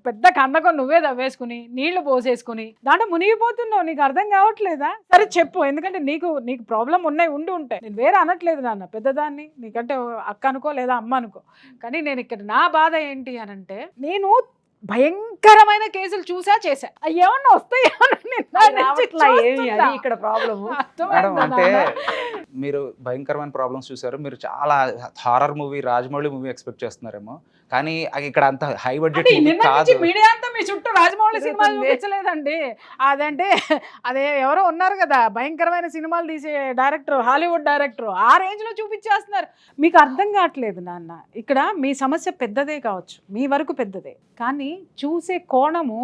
పెద్ద కందకం నువ్వే తవ్వేసుకుని నీళ్లు పోసేసుకుని దాంట్లో మునిగిపోతున్నావు, నీకు అర్థం కావట్లేదా? సరే చెప్పు, ఎందుకంటే నీకు ప్రాబ్లం ఉండి ఉంటాయి. నేను వేరే అనట్లేదు నాన్న, పెద్దదాన్ని, నీకంటే అక్క అనుకో లేదా అమ్మ అనుకో. కానీ నేను ఇక్కడ నా బాధ ఏంటి అనంటే, నేను భయంకరమైన కేసులు చూసా చేశా, ఏమన్నా వస్తాయి ఇక్కడ ప్రాబ్లమ్. అంటే మీరు భయంకరమైన ప్రాబ్లమ్స్ చూసారు, మీరు చాలా horror movie Rajamouli movie expect చేస్తున్నారేమో, కానీ ఇక్కడ అంత హై బడ్జెట్ కాదు. మీడియా అంతా మీ చుట్టూ రాజమౌళి సినిమాలు చూపించలేదండి. అదంటే అదే ఎవరో ఉన్నారు కదా భయంకరమైన సినిమాలు తీసే డైరెక్టర్, హాలీవుడ్ డైరెక్టర్, ఆ రేంజ్ లో చూపించేస్తున్నారు. మీకు అర్థం కావట్లేదు నాన్న, ఇక్కడ మీ సమస్య పెద్దదే కావచ్చు, మీ వరకు పెద్దదే, కానీ చూసే కోణము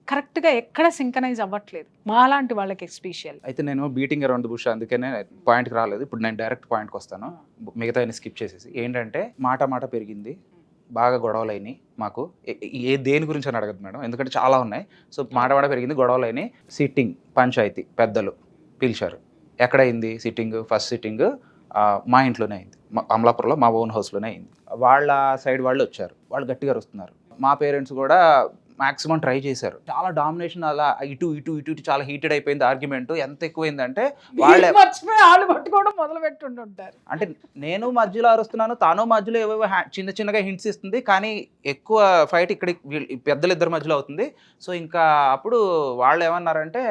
కరెక్ట్గా ఎక్కడ సింకనైజ్ అవ్వట్లేదు మాలాంటి వాళ్ళకి ఎస్పెషల్. అయితే నేను బీటింగ్ అరౌండ్ ద బుష్, అందుకనే పాయింట్కి రాలేదు. ఇప్పుడు నేను డైరెక్ట్ పాయింట్కి వస్తాను, మిగతా స్కిప్ చేసేసి. ఏంటంటే మాట పెరిగింది, బాగా గొడవలు అయినాయి మాకు. దేని గురించి అని అడగదు మేడం, ఎందుకంటే చాలా ఉన్నాయి. సో మాట పెరిగింది, గొడవలు అయినాయి. సిట్టింగ్ పంచాయతీ పెద్దలు పిలిచారు. ఎక్కడైంది సిట్టింగ్? ఫస్ట్ సిట్టింగ్ మా ఇంట్లోనే అయింది, అమలాపురంలో మా ఓన్ హౌస్లోనే అయింది. వాళ్ళ సైడ్ వాళ్ళు వచ్చారు, వాళ్ళు గట్టిగా వస్తున్నారు. మా పేరెంట్స్ కూడా మాక్సిమం ట్రై చేశారు. చాలా డామినేషన్, అలా ఇటు చాలా హీటెడ్ అయిపోయింది ఆర్గ్యుమెంట్. ఎంత ఎక్కువైందంటే వాళ్ళే పట్టుకోవడం మొదలు పెట్టుంటారు. అంటే నేను మధ్యలో అరుస్తున్నాను, తాను మధ్యలో ఏవేవో చిన్నగా హింట్స్ ఇస్తుంది, కానీ ఎక్కువ ఫైట్ ఇక్కడ పెద్దలు ఇద్దరి మధ్యలో అవుతుంది. సో ఇంకా అప్పుడు వాళ్ళు ఏమన్నారంటే,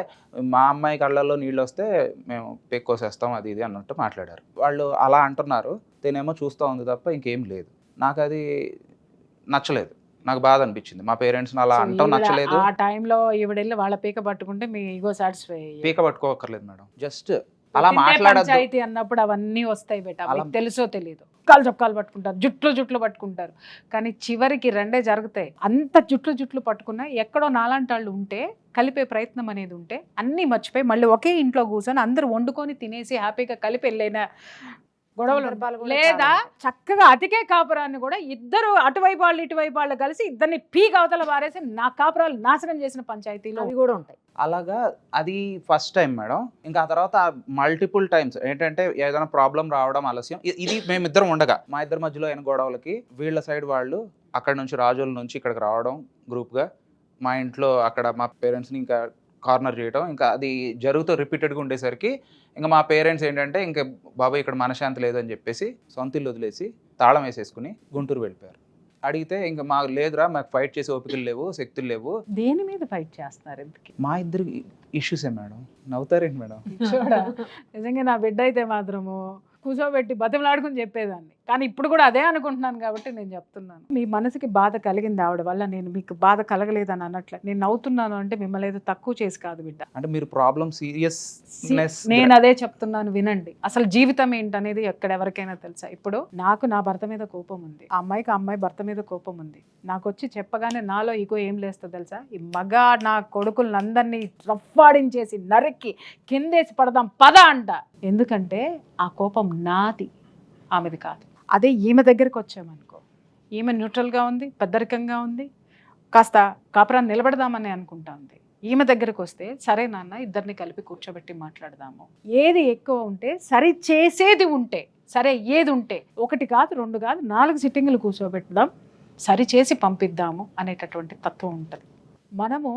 మా అమ్మాయి కళ్ళల్లో నీళ్ళు వస్తే మేము పెక్కోసేస్తాం అది ఇది అన్నట్టు మాట్లాడారు. వాళ్ళు అలా అంటున్నారు, తనేమో చూస్తూ ఉంది తప్ప ఇంకేం లేదు. నాకు అది నచ్చలేదు, నాకు బాధ అనిపించింది. మా పేరెంట్స్ అలా అంటాం నచ్చలేదు. ఆ టైంలో ఈవిడెళ్ళి వాళ్ళ పీక పట్టుకుంటే మీ ఈగో సాటిస్ఫై. పీక పట్టుకోకర్లేదు మేడం, జస్ట్ అలా మాట్లాడద్దు అన్నప్పుడు అవన్నీ వస్తాయి బేటా, తెలుసో తెలియదు. చొక్కాలు పట్టుకుంటారు, జుట్లు పట్టుకుంటారు, కానీ చివరికి రెండే జరుగుతాయి. అంత జుట్లు పట్టుకున్నా ఎక్కడో నాలాంటి వాళ్ళు ఉంటే, కలిపే ప్రయత్నం అనేది ఉంటే, అన్నీ మర్చిపోయి మళ్ళీ ఒకే ఇంట్లో కూర్చొని అందరూ వండుకొని తినేసి హ్యాపీగా కలిపి వెళ్ళైన గొడవలు, లేదా చక్కగా అతికే కాపురాన్ని కూడా ఇద్దరు అటువైపు వాళ్ళు ఇటువైపు వాళ్ళు కలిసి ఇద్దరిని పీక్ అవతల వారేసి నా కాపురాలు నాశనం చేసిన పంచాయతీలు కూడా ఉంటాయి. అలాగా అది ఫస్ట్ టైం మేడం. ఇంకా ఆ తర్వాత మల్టిపుల్ టైమ్స్ ఏంటంటే ఏదైనా ప్రాబ్లం రావడం, ఆలస్యం, ఇది మేమిద్దరం ఉండగా మా ఇద్దరి మధ్యలో అయిన గొడవలకి వీళ్ళ సైడ్ వాళ్ళు అక్కడ నుంచి రాజోల నుంచి ఇక్కడికి రావడం గ్రూప్గా, మా ఇంట్లో అక్కడ మా పేరెంట్స్ని ఇంకా కార్నర్ చేయడం, ఇంకా అది జరుగుతూ రిపీటెడ్గా ఉండేసరికి ఇంకా మా పేరెంట్స్ ఏంటంటే ఇంకా బాబాయ్ ఇక్కడ మనశ్శాంతి లేదని చెప్పేసి సొంత ఇల్లు వదిలేసి తాళం వేసేసుకుని గుంటూరు వెళ్ళిపోయారు. అడిగితే ఇంకా మాకు లేదురా, మాకు ఫైట్ చేసే ఓపికలు లేవు, శక్తులు లేవు. దేని మీద ఫైట్ చేస్తున్నారు ఎందుకు? మా ఇద్దరు ఇష్యూసే మేడం. నవ్వుతారేంటి మేడం? నిజంగా నా బిడ్డ అయితే మాత్రము కూర్చోబెట్టి బతిమలాడుకుని చెప్పేదాన్ని, కానీ ఇప్పుడు కూడా అదే అనుకుంటున్నాను కాబట్టి నేను చెప్తున్నాను. మీ మనసుకి బాధ కలిగింది ఆవిడ వల్ల, నేను మీకు బాధ కలగలేదని అన్నట్లే నేను నవ్వుతున్నాను అంటే మిమ్మల్ని ఏదో తక్కువ చేసి కాదు బిడ్డ. అంటే మీరు ప్రాబ్లం సీరియస్నెస్, నేను అదే చెప్తున్నాను వినండి. అసలు జీవితం ఏంటనేది ఎక్కడెవరికైనా తెలుసా? ఇప్పుడు నాకు నా భర్త మీద కోపం ఉంది, ఆ అమ్మాయికి ఆ అమ్మాయి భర్త మీద కోపం ఉంది. నాకు వచ్చి చెప్పగానే నాలో ఈగో ఏం లేస్తుంది తెలుసా? ఈ మగ నా కొడుకులందరినీ రఫ్ఫాడించేసి నరికి కిందేసి పడదాం పద అంట. ఎందుకంటే ఆ కోపం నాది, ఆమెది కాదు. అదే ఈమె దగ్గరికి వచ్చామనుకో, ఈమె న్యూట్రల్గా ఉంది, పెద్దరికంగా ఉంది, కాస్త కాపురాన్ని నిలబెడదామని అనుకుంటా ఉంది. ఈమె దగ్గరకు వస్తే సరే నాన్న ఇద్దరిని కలిపి కూర్చోబెట్టి మాట్లాడదాము, ఏది ఎక్కువ ఉంటే సరి చేసేది ఉంటే సరే, ఏది ఉంటే 1 కాదు 2 కాదు 4 సిట్టింగులు కూర్చోబెట్టుదాం, సరి చేసి పంపిద్దాము అనేటటువంటి తత్వం ఉంటుంది. మనము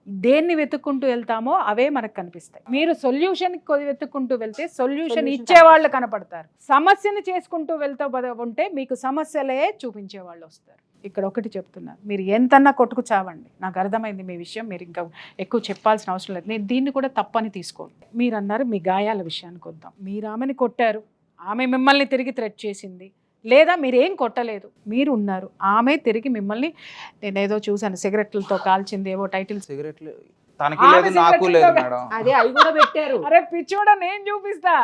దేన్ని వెతుక్కుంటూ వెళ్తామో అవే మనకు కనిపిస్తాయి. మీరు సొల్యూషన్ వెతుక్కుంటూ వెళ్తే సొల్యూషన్ ఇచ్చేవాళ్ళు కనపడతారు. సమస్యను చేసుకుంటూ వెళ్తూ ఉంటే మీకు సమస్యలే చూపించే వాళ్ళు వస్తారు. ఇక్కడ ఒకటి చెప్తున్నా, మీరు ఎంతన్నా కొట్టుకు చావండి, నాకు అర్థమైంది మీ విషయం, మీరు ఇంకా ఎక్కువ చెప్పాల్సిన అవసరం లేదు. నేను దీన్ని కూడా తప్పని తీసుకోండి. మీరు అన్నారు మీ గాయాల విషయానికి వద్దాం. మీరు ఆమెని కొట్టారు, ఆమె మిమ్మల్ని తిరిగి థ్రెట్ చేసింది, లేదా మీరేం కొట్టలేదు, మీరు ఉన్నారు, ఆమె తిరిగి మిమ్మల్ని, నేనేదో చూసాను సిగరెట్లతో కాల్చింది, ఏవో టైటిల్. సిగరెట్లు తనకి లేదు, నాకు లేదు మేడం. అదే అవి కూడా పెట్టారు. అరే పిచ్చోడా, నేను చూపిస్తా.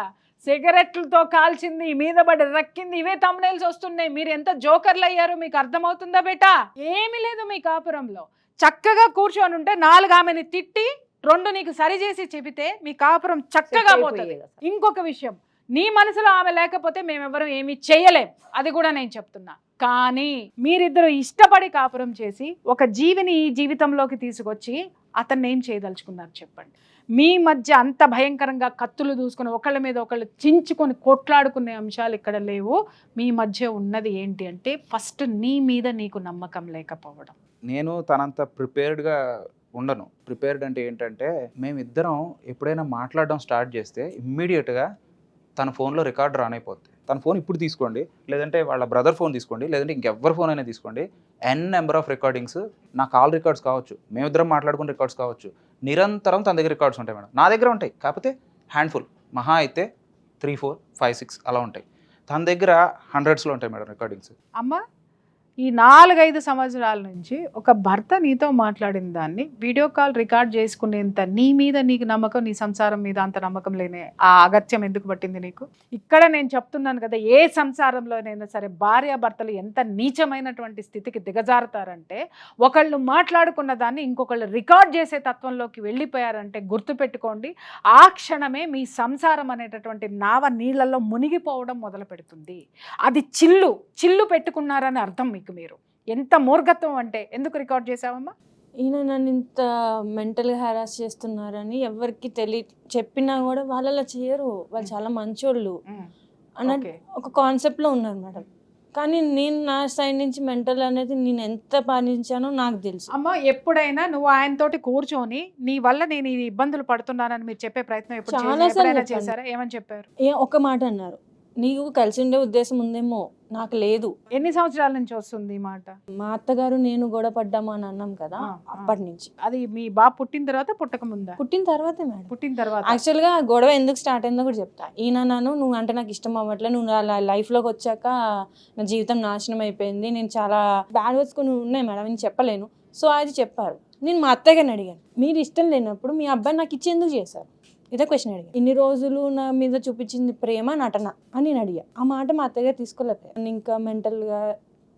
సిగరెట్లతో కాల్చింది, మీద పడి రక్కింది, ఇవే thumbnails వస్తున్నాయి. మీరు ఎంత జోకర్లు అయ్యారు మీకు అర్థమవుతుందా బేటా? ఏమీ లేదు మీ కాపురంలో. చక్కగా కూర్చొని ఉంటే 4 ఆమెని తిట్టి 2 నీకు సరి చేసి చెబితే మీ కాపురం చక్కగా పోతుంది. ఇంకొక విషయం, నీ మనసులో ఆమె లేకపోతే మేమెవరం ఏమీ చేయలేం, అది కూడా నేను చెప్తున్నా. కానీ మీరిద్దరు ఇష్టపడి కాపురం చేసి ఒక జీవిని ఈ జీవితంలోకి తీసుకొచ్చి అతన్ని ఏం చేయదలుచుకున్నారు చెప్పండి? మీ మధ్య అంత భయంకరంగా కత్తులు దూసుకొని ఒకళ్ళ మీద ఒకళ్ళు చించుకొని కొట్లాడుకునే అంశాలు ఇక్కడ లేవు. మీ మధ్య ఉన్నది ఏంటి అంటే ఫస్ట్ నీ మీద నీకు నమ్మకం లేకపోవడం. నేను తనంత ప్రిపేర్డ్గా ఉండను. ప్రిపేర్డ్ అంటే ఏంటంటే, మేమిద్దరం ఎప్పుడైనా మాట్లాడడం స్టార్ట్ చేస్తే ఇమ్మీడియట్గా తన ఫోన్లో రికార్డర్ ఆన్ అయిపోద్ది. తన ఫోన్ ఇప్పుడు తీసుకోండి, లేదంటే వాళ్ళ బ్రదర్ ఫోన్ తీసుకోండి, లేదంటే ఇంకెవ్వరి ఫోన్ అయినా తీసుకోండి, నెంబర్ ఆఫ్ రికార్డింగ్స్, నా కాల్ రికార్డ్స్ కావచ్చు, మేమిద్దరం మాట్లాడుకున్న రికార్డ్స్ కావచ్చు, నిరంతరం తన దగ్గర రికార్డ్స్ ఉంటాయి మేడం. నా దగ్గర ఉంటాయి, కాకపోతే హ్యాండ్ఫుల్, మహా అయితే 3, 4, 5, 6 అలా ఉంటాయి. తన దగ్గర 100sలో ఉంటాయి మేడం రికార్డింగ్స్. అమ్మ, ఈ 4-5 సంవత్సరాల నుంచి ఒక భర్త నీతో మాట్లాడిన దాన్ని వీడియో కాల్ రికార్డ్ చేసుకునేంత నీ మీద నీకు నమ్మకం, నీ సంసారం మీద అంత నమ్మకం లేని ఆ అగత్యం ఎందుకు పట్టింది నీకు? ఇక్కడ నేను చెప్తున్నాను కదా, ఏ సంసారంలోనైనా సరే భార్యాభర్తలు ఎంత నీచమైనటువంటి స్థితికి దిగజారుతారంటే, ఒకళ్ళు మాట్లాడుకున్న దాన్ని ఇంకొకళ్ళు రికార్డ్ చేసే తత్వంలోకి వెళ్ళిపోయారంటే గుర్తుపెట్టుకోండి, ఆ క్షణమే మీ సంసారం అనేటటువంటి నావ నీళ్ళల్లో మునిగిపోవడం మొదలు పెడుతుంది. అది చిల్లు పెట్టుకున్నారని అర్థం. మీకు మీరు ఎంత మూర్ఘత్వం అంటే, ఎందుకు రికార్డ్ చేసావమ్మా? ఈయన నన్ను ఇంత మెంటల్గా హెరాస్ చేస్తున్నారని ఎవరికి చెప్పినా కూడా వాళ్ళు అలా చేయరు, వాళ్ళు చాలా మంచోళ్ళు అన్నట్టు ఒక కాన్సెప్ట్లో ఉన్నారు మేడం. కానీ నేను నా సైడ్ నుంచి మెంటల్ అనేది నేను ఎంత పాటించానో నాకు తెలుసు. అమ్మ, ఎప్పుడైనా నువ్వు ఆయనతోటి కూర్చొని నీ వల్ల నేను ఈ ఇబ్బందులు పడుతున్నానని మీరు చెప్పే ప్రయత్నం ఎప్పుడైనా చేశారా? ఏమని చెప్పారు? ఒక మాట అన్నారు, నీకు కలిసి ఉండే ఉద్దేశం ఉందేమో, నాకు లేదు. ఎన్ని సంవత్సరాల నుంచి వస్తుంది ఈ మాట? మా అత్తగారు నేను గొడవ పడ్డాము అని అన్నాం కదా, అప్పటి నుంచి. అది మీ బాబు పుట్టిన తర్వాత పుట్టక ముందా? పుట్టిన తర్వాతే మేడం. పుట్టిన తర్వాత. యాక్చువల్గా గొడవ ఎందుకు స్టార్ట్ అయిందో కూడా చెప్తా. ఈయన నువ్వు అంటే నాకు ఇష్టం అవ్వట్లే, నువ్వు నా లైఫ్లోకి వచ్చాక నా జీవితం నాశనం అయిపోయింది, నేను చాలా బ్యాడ్ వర్డ్స్ కొన్ని ఉన్నాయి మేడం, నేను చెప్పలేను. సో అది చెప్పారు. నేను మా అత్తగారిని అడిగాను, మీరు ఇష్టం లేనప్పుడు మీ అబ్బాయి నాకు ఇచ్చి ఎందుకు చేశారు? ఇదే క్వశ్చన్ అడిగా. ఇన్ని రోజులు నా మీద చూపించింది ప్రేమ నటన అని నేను అడిగా. ఆ మాట మా అత్తగారు తీసుకోలేకపోయారు. ఇంకా మెంటల్గా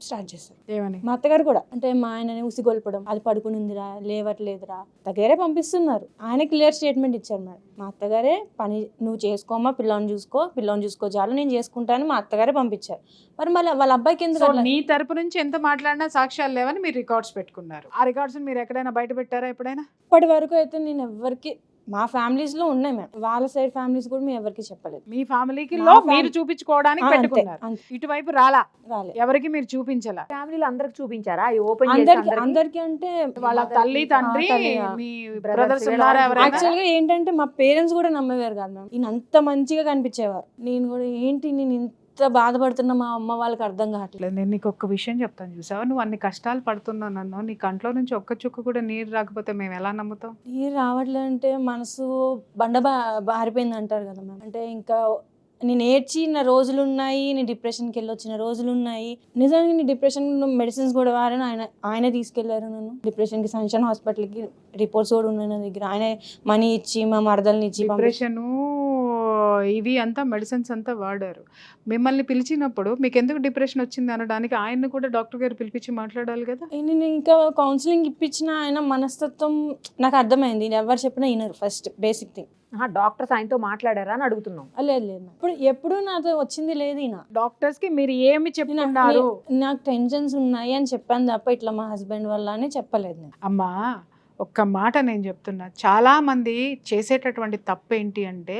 స్టార్ట్ చేశారు. ఏమని? మా అత్తగారు కూడా అంటే మా ఆయనని ఉసిగొల్పడం, అది పడుకునిందిరా, లేవట్లేదురా, దగ్గరే పంపిస్తున్నారు. ఆయన క్లియర్ స్టేట్మెంట్ ఇచ్చారు మేడం. మా అత్తగారే పని నువ్వు చేసుకోమా, పిల్లని చూసుకో చాలు, నేను చేసుకుంటాను, మా అత్తగారే పంపించారు. మరి మళ్ళీ వాళ్ళ అబ్బాయికి ఎందుకు? నీ తరపు నుంచి ఎంత మాట్లాడినా సాక్ష్యాలు లేవని మీరు రికార్డ్స్ పెట్టుకున్నారు. ఆ రికార్డ్స్ మీరు ఎక్కడైనా బయట పెట్టారా ఎప్పుడైనా? ఇప్పటి వరకు అయితే నేను ఎవరికి మా ఫ్యామిలీస్ లో ఉన్నాయి మేడం, వాళ్ళ సైడ్ ఫ్యామిలీస్ కూడా మేము ఎవరికి చెప్పలేదు. మీ ఫ్యామిలీకి మా లో ఫ్యామిలీ- మీరు చూపించుకోవడానికి అంతే, పెట్టుకున్నారు, అంతే. ఇటువైపు రాలా, రాలే ఎవరికి మీరు చూపించలా. ఫ్యామిలీలో అందరికి చూపించారా ఓపెన్ అందరికి అంటే వాళ్ళ తల్లి తండ్రి తల్లి, మీ brothers బ్రదర్స్ వీళ్ళ ఉన్నారా వాళ్ళు ఎవరైనా? యాక్చువల్ గా ఏంటంటే మా పేరెంట్స్ కూడా నమ్మేవారు కాదు మ్యామ్. ఈయన అంత మంచిగా కనిపించేవారు. నేను కూడా ఏంటి నేను ఇంత బాధపడుతున్నా మా అమ్మ వాళ్ళకి అర్థం కావట్లేదు. నేను నీకు ఒక్క విషయం చెప్తాను, చూసావా, నువ్వు అన్ని కష్టాలు పడుతున్నావు నన్ను, నీ కంట్లో నుంచి ఒక్క చుక్క కూడా నీరు రాకపోతే మేము ఎలా నమ్ముతాం? నీరు రావట్లేదు అంటే మనసు బారిపోయింది అంటారు కదా మ్యామ్. అంటే ఇంకా నేను ఏడ్చిన రోజులు ఉన్నాయి, నేను డిప్రెషన్కి వెళ్ళి వచ్చిన రోజులు ఉన్నాయి. నిజానికి నేను డిప్రెషన్ మెడిసిన్స్ కూడా వారని ఆయనే తీసుకెళ్లారు నన్ను డిప్రెషన్కి. సన్షైన్ హాస్పిటల్కి రిపోర్ట్స్ కూడా ఉన్నాయి నా దగ్గర. ఆయన మనీ ఇచ్చి మా మరదల్ని ఇచ్చి డిప్రెషను ఇవి అంతా మెడిసిన్స్ అంతా వాడారు. మిమ్మల్ని పిలిచినప్పుడు మీకు ఎందుకు డిప్రెషన్ వచ్చింది అనడానికి ఆయన్ని కూడా డాక్టర్ గారు పిలిపించి మాట్లాడాలి కదా. నేను ఇంకా కౌన్సిలింగ్ ఇప్పించిన ఆయన మనస్తత్వం నాకు అర్థమైంది. ఎవరు చెప్పినా వినరు. First basic thing. డాక్టర్స్ ఆయనతో మాట్లాడారా అని అడుగుతున్నాం. లేదు లేదు ఇప్పుడు ఎప్పుడు నాతో వచ్చింది లేదు ఈయన. డాక్టర్స్ కి మీరు ఏమి చెప్తున్నారు? నాకు టెన్షన్స్ ఉన్నాయి అని చెప్పాను తప్ప ఇట్లా మా హస్బెండ్ వల్ల అని చెప్పలేదు నేను. అమ్మా ఒక్క మాట నేను చెప్తున్నా, చాలామంది చేసేటటువంటి తప్పు ఏంటి అంటే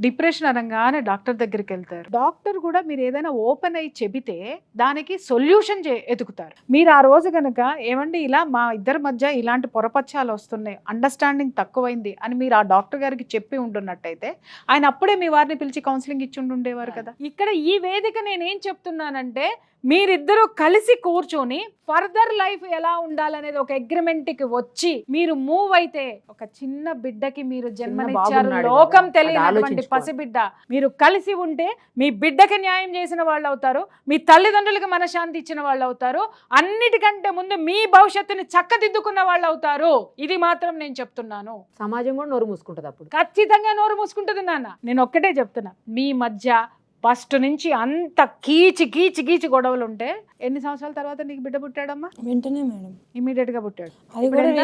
డిప్రెషన్ అనగానే డాక్టర్ దగ్గరికి వెళ్తారు. డాక్టర్ కూడా మీరు ఏదైనా ఓపెన్ అయ్యి చెబితే దానికి సొల్యూషన్ ఎతుకుతారు. మీరు ఆ రోజు కనుక ఏమండి ఇలా మా ఇద్దరి మధ్య ఇలాంటి పొరపచ్చాలు వస్తున్నాయి, అండర్స్టాండింగ్ తక్కువైంది అని మీరు ఆ డాక్టర్ గారికి చెప్పి ఉంటున్నట్టయితే ఆయన అప్పుడే మీ వారిని పిలిచి కౌన్సిలింగ్ ఇచ్చి ఉండేవారు కదా. ఇక్కడ ఈ వేదిక నేనేం చెప్తున్నానంటే మీరిద్దరూ కలిసి కూర్చొని ఫర్దర్ లైఫ్ ఎలా ఉండాలనేది ఒక అగ్రిమెంట్కి వచ్చి మీరు మూవ్ అయితే, ఒక చిన్న బిడ్డకి మీరు జన్మనిచ్చారు, లోకం తెలియనటువంటి పసిబిడ్డ, మీరు కలిసి ఉంటే మీ బిడ్డకి న్యాయం చేసిన వాళ్ళు అవుతారు, మీ తల్లిదండ్రులకి మనశ్శాంతి ఇచ్చిన వాళ్ళు అవుతారు, అన్నిటికంటే ముందు మీ భవిష్యత్తుని చక్కదిద్దుకున్న వాళ్ళు అవుతారు. ఇది మాత్రం నేను చెప్తున్నాను. సమాజం కూడా నోరు మూసుకుంటుంది అప్పుడు. ఖచ్చితంగా నోరు మూసుకుంటుంది నాన్న. నేను ఒక్కటే చెప్తున్నా, మీ మధ్య ఫస్ట్ నుంచి అంత కీచి కీచి కీచి గొడవలు ఉంటే ఎన్ని సంవత్సరాల తర్వాత నీకు బిడ్డ పుట్టాడమ్మా? వెంటనే మేడం, ఇమీడియట్ గా పుట్టాడు. అది కూడా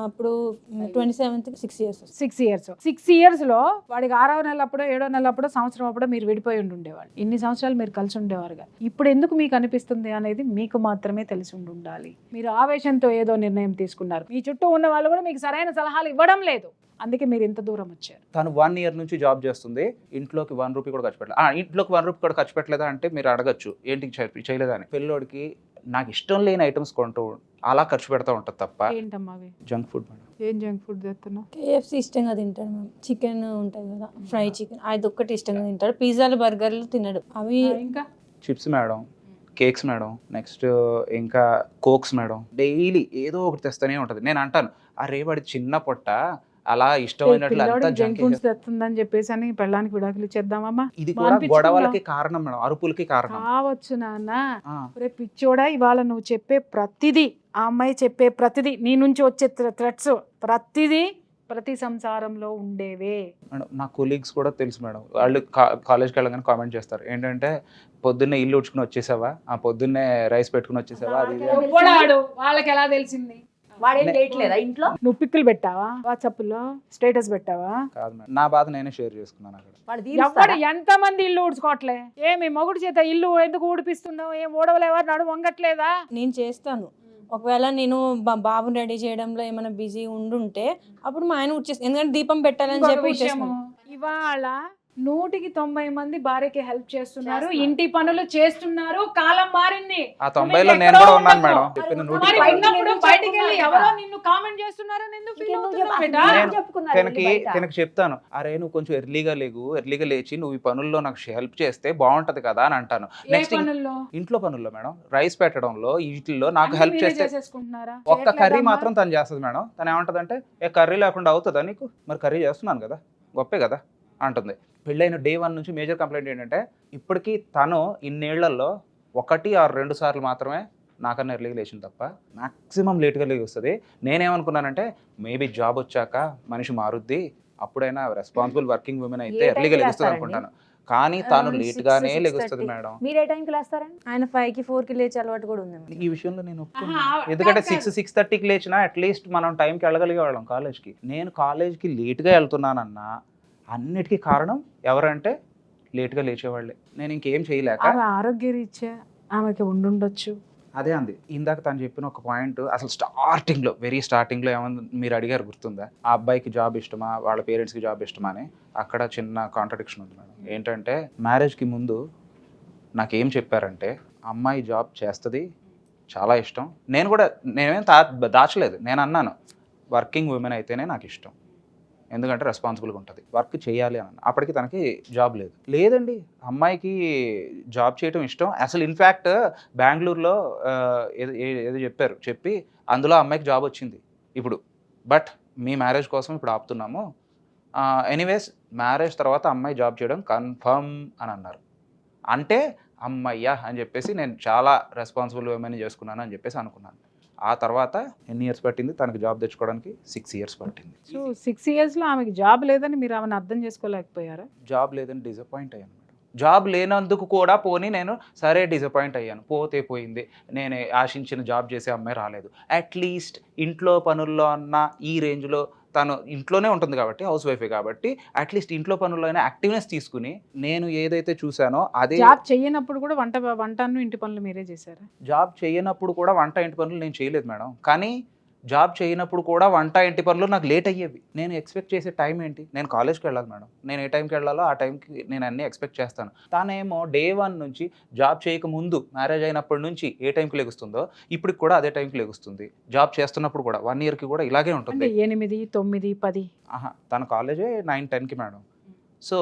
అప్పుడు 27th 6 years. 6 years లో వాడికి 6వ నెల అప్పుడో 7వ నెల అప్పుడో సంవత్సరం అప్పుడో మీరు విడిపోయి ఉండేవాళ్ళు. ఇన్ని సంవత్సరాలు మీరు కలిసి ఉండేవారుగా. ఇప్పుడు ఎందుకు మీకు అనిపిస్తుంది అనేది మీకు మాత్రమే తెలిసి ఉండాలి. మీరు ఆవేశంతో ఏదో నిర్ణయం తీసుకున్నారు, మీ చుట్టూ ఉన్న వాళ్ళు కూడా మీకు సరైన సలహాలు ఇవ్వడం లేదు, అందుకే మీరు ఇంత దూరం వచ్చారు. తను 1 year నుంచి జాబ్ చేస్తుంది, ఇంట్లోకి 1 రూపీ కూడా ఖర్చు పెట్టలేదు. ఇంట్లోకి 1 రూపీ కూడా ఖర్చు పెట్టలేదా అంటే మీరు అడగచ్చు, ఏంటి చేయలేదా అని. పిల్లోడికి నాకు ఇష్టం లేని ఐటమ్స్ కొంటూ అలా ఖర్చు పెడతా ఉంటుంది తప్ప. ఏంటమ్మా అవి? Junk food madam. ఏం జంక్ ఫుడ్ చేస్తున్నావు? KFC ఇష్టంగా తింటాడు మ్యామ్. చికెన్ ఉంటుంది కదా, ఫ్రై చికెన్, అది ఒక్కటి ఇష్టంగా తింటాడు. పిజ్జాలు బర్గర్లు తినడు. అవి ఇంకా chips madam, cakes madam, next ఇంకా కోక్స్ మేడం, డైలీ ఏదో ఒకటి తెస్తూనే ఉంటుంది. నేను అంటాను, అరే వాడి చిన్న పొట్ట అలా ఇష్టమైనట్లు అంతా జంక్ ఫుడ్స్ తెస్తుందని చెప్పేసి అని పెళ్ళానికి విడాకులు ఇచ్చేద్దామమ్మా. ఇది కూడా గొడవలకి కారణం మేడం, అరుపులకి కారణం కావచ్చు నాన్న. రే పిచ్చోడా, ఇవాళ నువ్వు చెప్పే ప్రతిదీ, ఆ అమ్మాయి చెప్పే ప్రతిదీ, నీ నుంచి వచ్చే థ్రెట్స్ ప్రతిదీ ప్రతి సంసారంలో ఉండేవే మేడం. నా కొలీగ్స్ కూడా తెలుసు మేడం, వాళ్ళు కాలేజ్కి వెళ్ళగానే కామెంట్ చేస్తారు ఏంటంటే, పొద్దున్నే ఇల్లు ఉడ్చుకుని వచ్చేసావా, ఆ పొద్దున్నే రైస్ పెట్టుకుని వచ్చేసావా, అది వాళ్ళకి ఎలా తెలిసింది? వాడేం చేయట్లేదా ఇంట్లో? నువ్వు పిక్కులు పెట్టావా, వాట్సాప్ లో స్టేటస్ పెట్టావా? కాదు మేడం, నా బాధ నేనే షేర్ చేసుకున్నాను అక్కడ. ఎవరు ఎంత మంది ఇల్లు ఊడ్చుకోవట్లే? ఏమి మొగుడు చేత ఇల్లు ఎందుకు ఊడిపిస్తున్నావు? ఏం ఊడవలు ఎవరు నడు వంగట్లేదా? నేను చేస్తాను. ఒకవేళ నేను బాబుని రెడీ చేయడంలో ఏమైనా బిజీ ఉండుంటే అప్పుడు మా ఆయన వచ్చేసి, ఎందుకంటే దీపం పెట్టాలని చెప్పి ఇవాళ 190 మంది భార్యకి హెల్ప్ చేస్తున్నారు, ఇంటి పనులు చేస్తున్నారు. కాలం మారింది. ఆ 90లో నేను కూడా ఉన్నాను మేడం. చెప్పిన 100 బయటికి వెళ్ళి ఎవరో నిన్ను కామెంట్ చేస్తున్నారని ఎందుకు ఫీల్ అవుతున్నావు? తనకి చెప్తాను, అరే నువ్వు కొంచెం ఎర్లీగా లేచి నువ్వు ఈ పనుల్లో నాకు హెల్ప్ చేస్తే బాగుంటది కదా అని అంటాను. నెక్స్ట్ ఇంట్లో పనుల్లో మేడం, రైస్ పెట్టడంలో వీటిల్లో నాకు హెల్ప్ చేస్తే, ఒక్క కర్రీ మాత్రం తను చేస్తుంది మేడం. తను ఏమంటదంటే, ఏ కర్రీ లేకుండా అవుతుందా నీకు? మరి కర్రీ చేస్తున్నాను కదా, గొప్పే కదా అంటుంది. పెళ్ళైన day 1 నుంచి మేజర్ కంప్లైంట్ ఏంటంటే, ఇప్పటికీ తను ఇన్నేళ్లలో 1 or 2 సార్లు మాత్రమే నాకన్నా ఎర్లీగా లేచింది తప్ప మ్యాక్సిమం లేట్గా లేచి వస్తుంది. నేనేమనుకున్నానంటే, మేబీ జాబ్ వచ్చాక మనిషి మారుద్ది, అప్పుడైనా రెస్పాన్సిబుల్ వర్కింగ్ ఉమెన్ అయితే ఎర్లీగా లేస్తుంది అనుకుంటాను. కానీ తాను లేట్ గానే లెగుస్తుంది మేడం. మీరు ఏ టైంకి లేస్తారండి? ఆయన 5కి 4కి లేచే అలవాటు కూడా ఉంది. ఈ విషయంలో నేను ఒప్పుకున్నాను, ఎందుకంటే 6-6:30కి లేచినా అట్లీస్ట్ మనం టైంకి వెళ్ళగలిగే వాళ్ళం కాలేజ్కి. నేను కాలేజ్కి లేట్గా వెళ్తున్నానన్నా అన్నిటికీ కారణం ఎవరంటే లేట్గా లేచేవాళ్ళే. నేను ఇంకేం చేయలేక, ఆరోగ్య రీత్యా ఆమెకి ఉండుండొచ్చు, అదే అంది ఇందాక తను చెప్పిన ఒక పాయింట్. అసలు స్టార్టింగ్లో వెరీ స్టార్టింగ్లో ఏమన్నా మీరు అడిగారు గుర్తుందా, ఆ అబ్బాయికి జాబ్ ఇష్టమా వాళ్ళ పేరెంట్స్కి జాబ్ ఇష్టమా అని. అక్కడ చిన్న కాంట్రడిక్షన్ ఉంది మేడం. ఏంటంటే మ్యారేజ్కి ముందు నాకేం చెప్పారంటే అమ్మాయి జాబ్ చేస్తుంది, చాలా ఇష్టం. నేనేం దాచలేదు, నేను అన్నాను వర్కింగ్ ఉమెన్ అయితేనే నాకు ఇష్టం, ఎందుకంటే రెస్పాన్సిబుల్గా ఉంటుంది, వర్క్ చేయాలి అని. అప్పటికి తనకి జాబ్ లేదండి, అమ్మాయికి జాబ్ చేయడం ఇష్టం. అసలు ఇన్ఫ్యాక్ట్ బెంగళూరులో ఏదో చెప్పి అందులో అమ్మాయికి జాబ్ వచ్చింది ఇప్పుడు. బట్ మీ మ్యారేజ్ కోసం ఇప్పుడు ఆపుతున్నాము. ఎనీవేస్ మ్యారేజ్ తర్వాత అమ్మాయి జాబ్ చేయడం కన్ఫర్మ్ అని అన్నారు. అంటే అమ్మయ్యా అని చెప్పేసి నేను చాలా రెస్పాన్సిబుల్ ఉమెన్ చేసుకున్నాను అని చెప్పేసి అనుకున్నాను. ఆ తర్వాత ఎన్ని ఇయర్స్ పట్టింది తనకు జాబ్ తెచ్చుకోవడానికి? 6 years పట్టింది. సో 6 yearsలో ఆమెకి జాబ్ లేదని మీరు ఆమెను అర్థం చేసుకోలేకపోయారా? జాబ్ లేదని డిసప్పాయింట్ అయ్యాను మేడం. జాబ్ లేనందుకు కూడా పోనీ నేను సరే డిసప్పాయింట్ అయ్యాను, పోతే పోయింది, నేను ఆశించిన జాబ్ చేసే అమ్మాయి రాలేదు. అట్లీస్ట్ ఇంట్లో పనుల్లో అన్న ఈ రేంజ్లో తను ఇంట్లోనే ఉంటుంది కాబట్టి, హౌస్ వైఫే కాబట్టి అట్లీస్ట్ ఇంట్లో పనుల్లో అయినా యాక్టివ్నెస్ తీసుకుని నేను ఏదైతే చూసానో అదే. జాబ్ చేయనప్పుడు కూడా వంటను ఇంటి పనులు మీరే చేశారా? జాబ్ చేయనప్పుడు కూడా వంట ఇంటి పనులు నేను చేయలేదు మేడం. కానీ జాబ్ చేయనప్పుడు కూడా వంట ఇంటి పనులు నాకు లేట్ అయ్యేవి. నేను ఎక్స్పెక్ట్ చేసే టైం ఏంటి? నేను కాలేజ్కి వెళ్ళాలి మేడం, నేను ఏ టైంకి వెళ్ళాలో ఆ టైంకి నేను అన్నీ ఎక్స్పెక్ట్ చేస్తాను. తానేమో day 1 నుంచి జాబ్ చేయకముందు మ్యారేజ్ అయినప్పటి నుంచి ఏ టైంకి లెగుస్తుందో ఇప్పటికి కూడా అదే టైంకి లెగుస్తుంది. జాబ్ చేస్తున్నప్పుడు కూడా 1 yearకి కూడా ఇలాగే ఉంటుంది. 8, 9, 10. తన కాలేజే 9-10కి మేడం. సో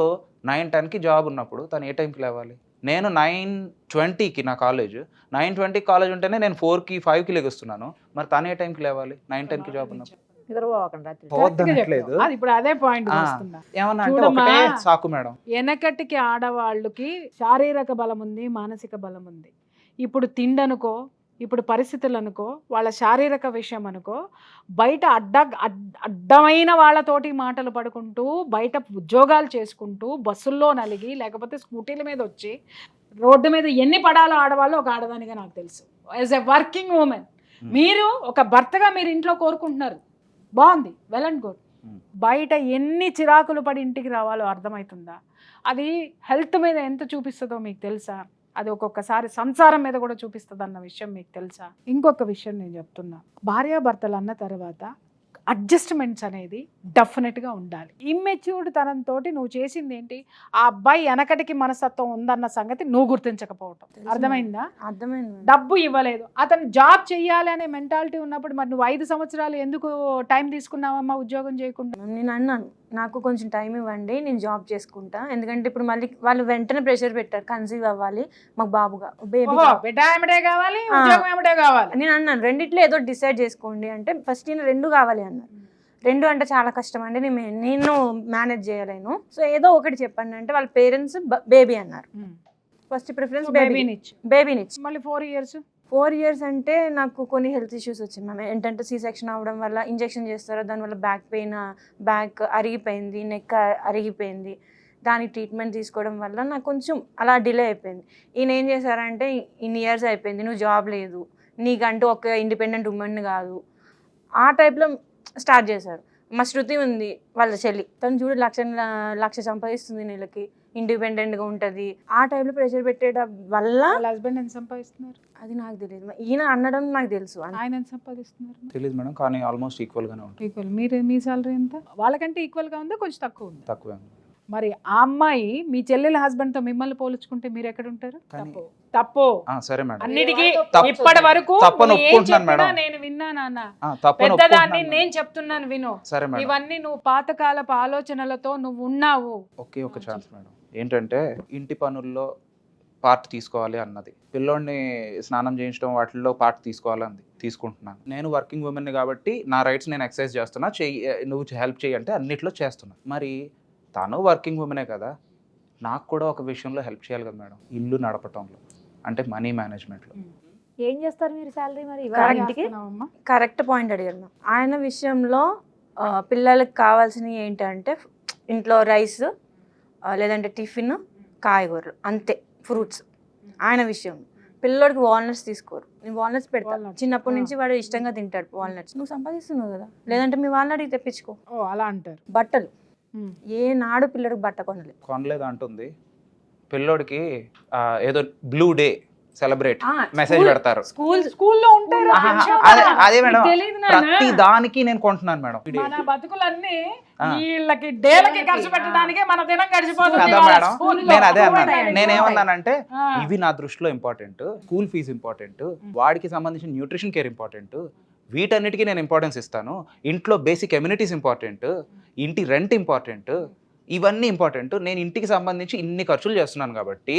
9-10కి జాబ్ ఉన్నప్పుడు తను ఏ టైంకి లేవాలి? నేను 9:20కి నా కాలేజ్, 9:20కి కాలేజ్ ఉంటేనే నేను 4కి 5కి లెగుస్తున్నాను. మరి తను ఏ టైంకి లేవాలి? 9-10కి జాబ్ ఉన్నప్పుడు. నిద్రపోవకండి రాత్రి. పోవద్దనట్లేదు. అది ఇప్పుడు అదే పాయింట్ వస్తుందా? ఏమన్నా అంటే చూడమ్మా, ఒకటే సాకు మేడం. వెనకటికి ఆడవాళ్ళకి శారీరక బలం ఉంది, మానసిక బలం ఉంది. ఇప్పుడు తిండనుకో, ఇప్పుడు పరిస్థితులు అనుకో, వాళ్ళ శారీరక విషయం అనుకో, బయట అడ్డమైన వాళ్ళతోటి మాటలు పడుకుంటూ, బయట ఉద్యోగాలు చేసుకుంటూ, బస్సుల్లో నలిగి లేకపోతే స్కూటీల మీద వచ్చి రోడ్డు మీద ఎన్ని పడాలో ఆడవాళ్ళు ఒక ఆడదానిగా నాకు తెలుసు. యాజ్ ఎ వర్కింగ్ ఉమెన్ మీరు ఒక భర్తగా మీరు ఇంట్లో కోరుకుంటున్నారు, బాగుంది, వెల్ అండ్ గుడ్. బయట ఎన్ని చిరాకులు పడి ఇంటికి రావాలో అర్థమవుతుందా? అది హెల్త్ మీద ఎంత చూపిస్తుందో మీకు తెలుసా? అది ఒక్కొక్కసారి సంసారం మీద కూడా చూపిస్తుంది అన్న విషయం మీకు తెలుసా? ఇంకొక విషయం నేను చెప్తున్నా, భార్యాభర్తలు అన్న తర్వాత అడ్జస్ట్మెంట్స్ అనేది డెఫినెట్గా ఉండాలి. ఇమ్మెచ్యూర్డ్ తనంతో నువ్వు చేసింది ఏంటి? ఆ అబ్బాయి వెనకటికి మనస్తత్వం ఉందన్న సంగతి నువ్వు గుర్తించకపోవటం. అర్థమైందా? అర్థమైంది. డబ్బు ఇవ్వలేదు, అతను జాబ్ చెయ్యాలి అనే మెంటాలిటీ ఉన్నప్పుడు మరి నువ్వు 5 సంవత్సరాలు ఎందుకు టైం తీసుకున్నావమ్మా ఉద్యోగం చేయకుండా? నేను అన్నాను, నాకు కొంచెం టైం ఇవ్వండి, నేను జాబ్ చేసుకుంటా. ఎందుకంటే ఇప్పుడు మళ్ళీ వాళ్ళు వెంటనే ప్రెషర్ పెట్టారు, కన్సీవ్ అవ్వాలి, మాకు బాబుగా బేబీ కావాలి, ఉద్యోగం ఏమిటే కావాలి. నేను అన్నాను రెండిట్లో ఏదో డిసైడ్ చేసుకోండి అంటే ఫస్ట్ నేను 2 కావాలి అన్నారు. 2 అంటే చాలా కష్టం అండి, నేను మేనేజ్ చేయలేను, సో ఏదో ఒకటి చెప్పండి అంటే వాళ్ళ పేరెంట్స్ బేబీ అన్నారు. ఫస్ట్ ప్రిఫరెన్స్ బేబీనిచ్చి మళ్ళీ 4 years అంటే నాకు కొన్ని హెల్త్ ఇష్యూస్ వచ్చాయి మ్యామ్. ఏంటంటే C-section అవ్వడం వల్ల ఇంజెక్షన్ చేస్తారు, దానివల్ల బ్యాక్ పెయిన్, బ్యాక్ అరిగిపోయింది, నెక్ అరిగిపోయింది, దానికి ట్రీట్మెంట్ తీసుకోవడం వల్ల నాకు కొంచెం అలా డిలే అయిపోయింది. ఈయన ఏం చేశారంటే ఇన్ని ఇయర్స్ అయిపోయింది, నువ్వు జాబ్ లేదు, నీకంటూ ఒక ఇండిపెండెంట్ ఉమెన్ కాదు, ఆ టైప్లో స్టార్ట్ చేశారు. మా శృతి ఉంది వాళ్ళ చెల్లి, తను చూడు 1,00,000 సంపాదిస్తుంది నెలకి, ఇండిపెండెంట్గా ఉంటుంది. ఆ టైంలో ప్రెషర్ పెట్టేయడం వల్ల హస్బెండ్ ఎంత సంపాదిస్తున్నారు అది నాకు తెలియదు, ఈయన అనడం నాకు తెలుసు. ఆయన ఎంత సంపాదిస్తున్నారు తెలియదు మేడం, కానీ ఆల్మోస్ట్ ఈక్వల్గానే ఉంటుంది. ఈక్వల్. మీ సాలరీ ఎంత? వాళ్ళకంటే ఈక్వల్గా ఉందా, కొంచెం తక్కువ ఉందా? తక్కువే. మరి ఆ అమ్మాయి మీ చెల్లెల హస్బెండ్ తో మిమ్మల్ని పోల్చుకుంటే మీరు ఎక్కడ ఉంటారు? తప్పు. సరే మేడం, అన్నిటికీ ఇప్పటి వరకు నేను విన్నానా, పెద్దదాన్ని నేను చెప్తున్నాను విను. ఇవన్నీ నువ్వు పాతకాలపు ఆలోచనలతో నువ్వు ఉన్నావు. ఒకే ఒక ఛాన్స్ మేడం, ఏంటంటే ఇంటి పనుల్లో పార్ట్ తీసుకోవాలి అన్నది, పిల్లోడిని స్నానం చేయించడం వాటిల్లో పార్ట్ తీసుకోవాలన్నది, తీసుకుంటున్నాను. నేను వర్కింగ్ ఉమెన్ని కాబట్టి నా రైట్స్ నేను ఎక్సర్సైజ్ చేస్తున్నా, నువ్వు హెల్ప్ చేయి అంటే అన్నిట్లో చేస్తున్నా. మరి తను వర్కింగ్ ఉమెనే కదా, నాకు కూడా ఒక విషయంలో హెల్ప్ చేయాలి కదా మేడం, ఇల్లు నడపటంలో, అంటే మనీ మేనేజ్మెంట్లో. ఏం చేస్తారు మీరు శాలరీ మరి? కరెక్ట్ పాయింట్ అడిగారు. ఆయన విషయంలో పిల్లలకి కావాల్సినవి ఏంటంటే ఇంట్లో రైస్, లేదంటే టిఫిన్, కాయగూరలు, అంతే, ఫ్రూట్స్. ఆయన విషయం పిల్లోడికి వాల్నట్స్ తీసుకోరు, నేను వాల్నట్స్ పెడతాను, చిన్నప్పటి నుంచి వాడు ఇష్టంగా తింటాడు వాల్నట్స్. నువ్వు సంపాదిస్తున్నావు కదా, లేదంటే మీ వాల్నట్కి తెప్పించుకో. అలా అంటారు. బట్టలు ఏ నాడు పిల్లడికి బట్ట కొనలేదు అంటుంది. పిల్లోడికి ఏదో బ్లూ డే సెలబ్రేట్ మెసేజ్ పెడతారు. స్కూల్లో ఉంటారు. అదే మేడం, తెలీదు ప్రతి దానికి నేను కొంటున్నాను మేడం. మన బతుకులన్నీ వీళ్ళకి డేలకి ఖర్చు పెట్టడానికే మన దినం గడిచిపోతుంది కదా మేడం. నేను అదే అన్నాను. నేనేమన్నానంటే ఇవి నా దృష్టిలో ఇంపార్టెంట్, స్కూల్ ఫీజు ఇంపార్టెంట్, వాడికి సంబంధించిన న్యూట్రిషన్ కేర్ ఇంపార్టెంట్, వీటన్నిటికీ నేను ఇంపార్టెన్స్ ఇస్తాను. ఇంట్లో బేసిక్ ఎమ్యూనిటీస్ ఇంపార్టెంట్, ఇంటి రెంట్ ఇంపార్టెంట్, ఇవన్నీ ఇంపార్టెంట్. నేను ఇంటికి సంబంధించి ఇన్ని ఖర్చులు చేస్తున్నాను కాబట్టి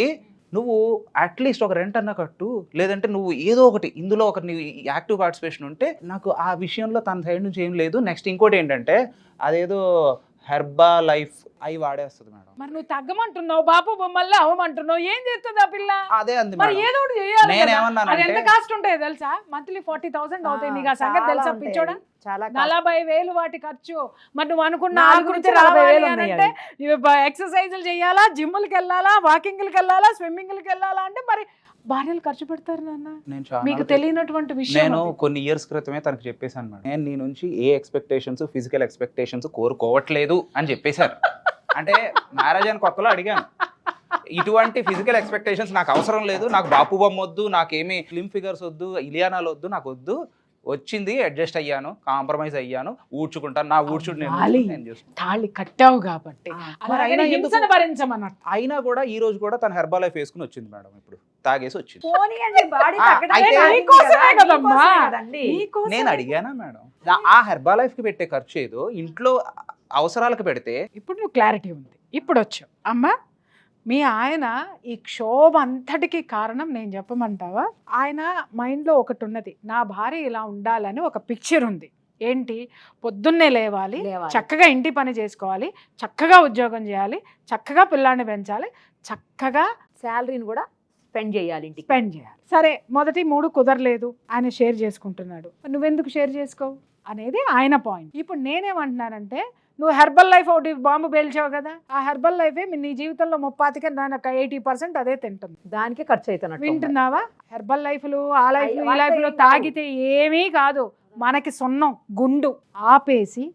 నువ్వు అట్లీస్ట్ ఒక రెంట్ అన్న కట్టు, లేదంటే నువ్వు ఏదో ఒకటి ఇందులో ఒక నీ యాక్టివ్ పార్టిసిపేషన్ ఉంటే. నాకు ఆ విషయంలో తన సైడ్ నుంచి ఏం లేదు. నెక్స్ట్ ఇంకోటి ఏంటంటే అదేదో హెర్బా లైఫ్ అవి వాడేస్తుంది మేడం. మరి నువ్వు తగ్గమంటున్నావు, బాపు బొమ్మల్లో అవ్వమంటున్నావు, ఏం చేస్తుంది ఆ పిల్ల? అదే అంది మరి మేడం. ఏదో ఒకటి చేయాలి. నేనేమన్నానంటే అది ఎంత కాస్ట్ ఉంటాయో తెలుసా? మంత్లీ 40,000 అవుతాయి. నీకు ఆ సంగతి తెలుసా పిచ్చోడా? చాలా 40,000 వాటి ఖర్చు. మరి నువ్వు అనుకున్న 4 నుంచి 40,000 ఉన్నాయి అంటే ఎక్సర్సైజులు చేయాలా, జిమ్లకి వెళ్ళాలా, వాకింగ్లకి వెళ్ళాలా, స్విమ్మింగ్లకి వెళ్ళాలా అంటే మరి భార్యలు ఖర్చు పెడతారు నాన్న. నేను చాలా మీకు తెలియనటువంటి విషయం. నేను కొన్ని ఇయర్స్ క్రితమే తనకు చెప్పేశాను మేడం, నేను నీ నుంచి ఏ ఎక్స్పెక్టేషన్స్, ఫిజికల్ ఎక్స్పెక్టేషన్స్ కోరుకోవట్లేదు అని చెప్పేశాను. అంటే మ్యారేజ్ అని కొత్తలో అడిగాను, ఇటువంటి ఫిజికల్ ఎక్స్పెక్టేషన్స్ నాకు అవసరం లేదు, నాకు బాపు బొమ్మ వద్దు, నాకేమి స్లిమ్ ఫిగర్స్ వద్దు, ఇలియానాలు వద్దు, నాకు వద్దు. వచ్చింది, అడ్జస్ట్ అయ్యాను, కాంప్రమైజ్ అయ్యాను, ఊడ్చుకుంటాను, నా ఊడ్చుడు నేను చూసుకుంటాను. తాళి కట్టావు కాబట్టి మరి అయినా హింసను భరించమన్నట్టు. అయినా కూడా ఈ రోజు కూడా తన హెర్బా లైఫ్ వేసుకుని వచ్చింది మేడం. ఇప్పుడు తాగేసి వచ్చింది. నేను అడిగానా మేడం, ఆ హెర్బా లైఫ్ కి పెట్టే ఖర్చు ఏదో ఇంట్లో అవసరాలకు పెడితే. ఇప్పుడు నువ్వు క్లారిటీ ఉంది. ఇప్పుడు వచ్చావు అమ్మా. మీ ఆయన ఈ క్షోభ అంతటికి కారణం నేను చెప్పమంటావా? ఆయన మైండ్లో ఒకటి ఉన్నది, నా భార్య ఇలా ఉండాలని ఒక పిక్చర్ ఉంది. ఏంటి? పొద్దున్నే లేవాలి, చక్కగా ఇంటి పని చేసుకోవాలి, చక్కగా ఉద్యోగం చేయాలి, చక్కగా పిల్లాన్ని పెంచాలి, చక్కగా శాలరీని కూడా స్పెండ్ చేయాలి. సరే, మొదటి 3 కుదరలేదు, ఆయన షేర్ చేసుకుంటున్నాడు, నువ్వెందుకు షేర్ చేసుకోవు అనేది ఆయన పాయింట్. ఇప్పుడు నేనేమంటున్నానంటే, నువ్వు హెర్బల్ లైఫ్ ఒకటి బాంబు పేల్చావు కదా, ఆ హెర్బల్ లైఫే నీ జీవితంలో 80% అదే తింటుంది. దానికి ఖర్చు అవుతున్నట్టు వింటున్నావా? హెర్బల్ లైఫ్లు, ఆ లైఫ్లు, ఈ లైఫ్లు తాగితే ఏమీ కాదు, మనకి సున్నం గుండు ఆపేసి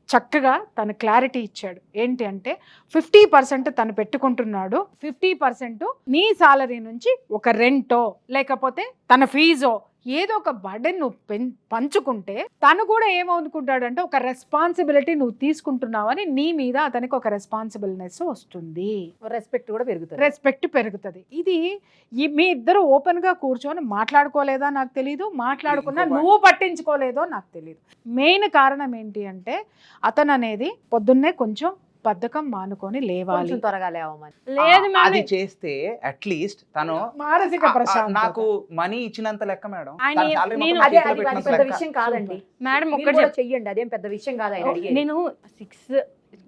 చక్కగా తను క్లారిటీ ఇచ్చాడు. ఏంటి అంటే 50% తను పెట్టుకుంటున్నాడు, 50% నీ సాలరీ నుంచి ఒక రెంటో లేకపోతే తన ఫీజో ఏదో ఒక బర్డెన్ నువ్వు పంచుకుంటే తను కూడా ఏమనుకుంటాడంటే ఒక రెస్పాన్సిబిలిటీ నువ్వు తీసుకుంటున్నావని నీ మీద అతనికి ఒక రెస్పాన్సిబిలినెస్ వస్తుంది, రెస్పెక్ట్ పెరుగుతుంది. ఇది మీ ఇద్దరు ఓపెన్ గా కూర్చొని మాట్లాడుకోలేదా నాకు తెలియదు, మాట్లాడుకున్నా నువ్వు పట్టించుకోలేదో నాకు తెలియదు. మెయిన్ కారణం ఏంటి అంటే అతను అనేది పొద్దున్నే కొంచెం బద్ధకం మానుకొని లేవాలి, త్వరగా లేవమని. లేదు అది చేస్తే అట్లీస్ట్ తను మానసిక ప్రశాంతత. నాకు మనీ ఇచ్చినంత లెక్క మేడం. పెద్ద విషయం కాదండి మేడం, ఒకటి చెయ్యండి, అదేం పెద్ద విషయం కాదు. నేను 6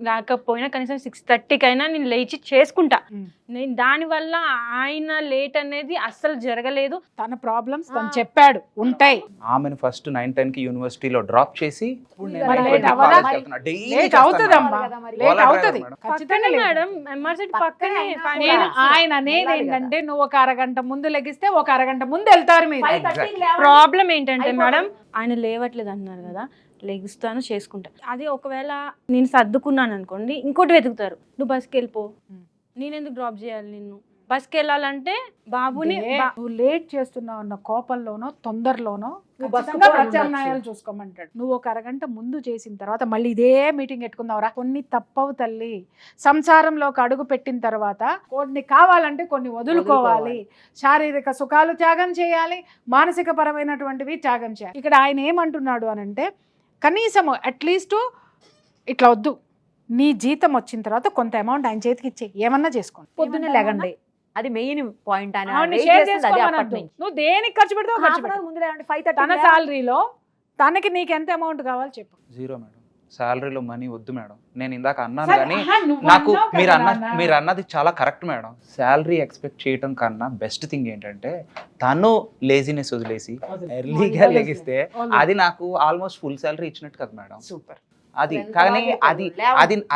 రాకపోయినా కనీసం 6:30కైనా నేను లేచి చేసుకుంటా. నేను దానివల్ల ఆయన లేట్ అనేది అస్సలు జరగలేదు. తన ప్రాబ్లమ్స్ తను చెప్పాడు ఉంటాయి. ఆమెను ఫస్ట్ 9-10 కి యూనివర్సిటీలో డ్రాప్ చేసి ఆయన ఏంటంటే నువ్వు ఒక అరగంట ముందు లెగిస్తే ఒక అరగంట ముందు వెళ్తారు మీరు. ప్రాబ్లం ఏంటంటే మేడం, ఆయన లేవట్లేదు అన్నారు కదా, లెగుస్తాను చేసుకుంటా. అది ఒకవేళ నేను సర్దుకున్నాను అనుకోండి, ఇంకోటి వెతుకుతారు, నువ్వు బస్కి వెళ్ళిపో, నేనెందుకు డ్రాప్ చేయాలి నిన్ను, బస్కి వెళ్ళాలంటే బాబుని. నువ్వు లేట్ చేస్తున్నావు అన్న కోపంలోనో తొందరలోనో ప్రత్యామ్నాయాలు చూసుకోమంటాడు. నువ్వు ఒక అరగంట ముందు చేసిన తర్వాత మళ్ళీ ఇదే మీటింగ్ పెట్టుకుందావురా. కొన్ని తప్పవు తల్లి, సంసారంలోకి అడుగు పెట్టిన తర్వాత కొన్ని కావాలంటే కొన్ని వదులుకోవాలి. శారీరక సుఖాలు త్యాగం చేయాలి, మానసిక పరమైనటువంటివి త్యాగం చేయాలి. ఇక్కడ ఆయన ఏమంటున్నాడు అనంటే, కనీసం అట్లీస్ట్ ఇట్లా వద్దు, నీ జీతం వచ్చిన తర్వాత కొంత అమౌంట్ ఆయన చేతికి ఇచ్చే, ఏమన్నా చేసుకోండి, పొద్దున్నే లేగండి. అది మెయిన్ పాయింట్. నువ్వు దేనికి ఖర్చు పెడతావు? తన సాలరీలో తనకి నీకు ఎంత అమౌంట్ కావాలి చెప్పు. 0 మేడం. సాలరీలో మనీ వద్దు మేడం. నేను ఇందాక అన్నాను కానీ నాకు మీరు అన్నది చాలా కరెక్ట్ మేడం. శాలరీ ఎక్స్పెక్ట్ చేయడం కన్నా బెస్ట్ థింగ్ ఏంటంటే తను లేజినెస్ వదిలేసి ఎర్లీగా లెగిస్తే అది నాకు ఆల్మోస్ట్ ఫుల్ శాలరీ ఇచ్చినట్టు కదా మేడం. సూపర్. అది కానీ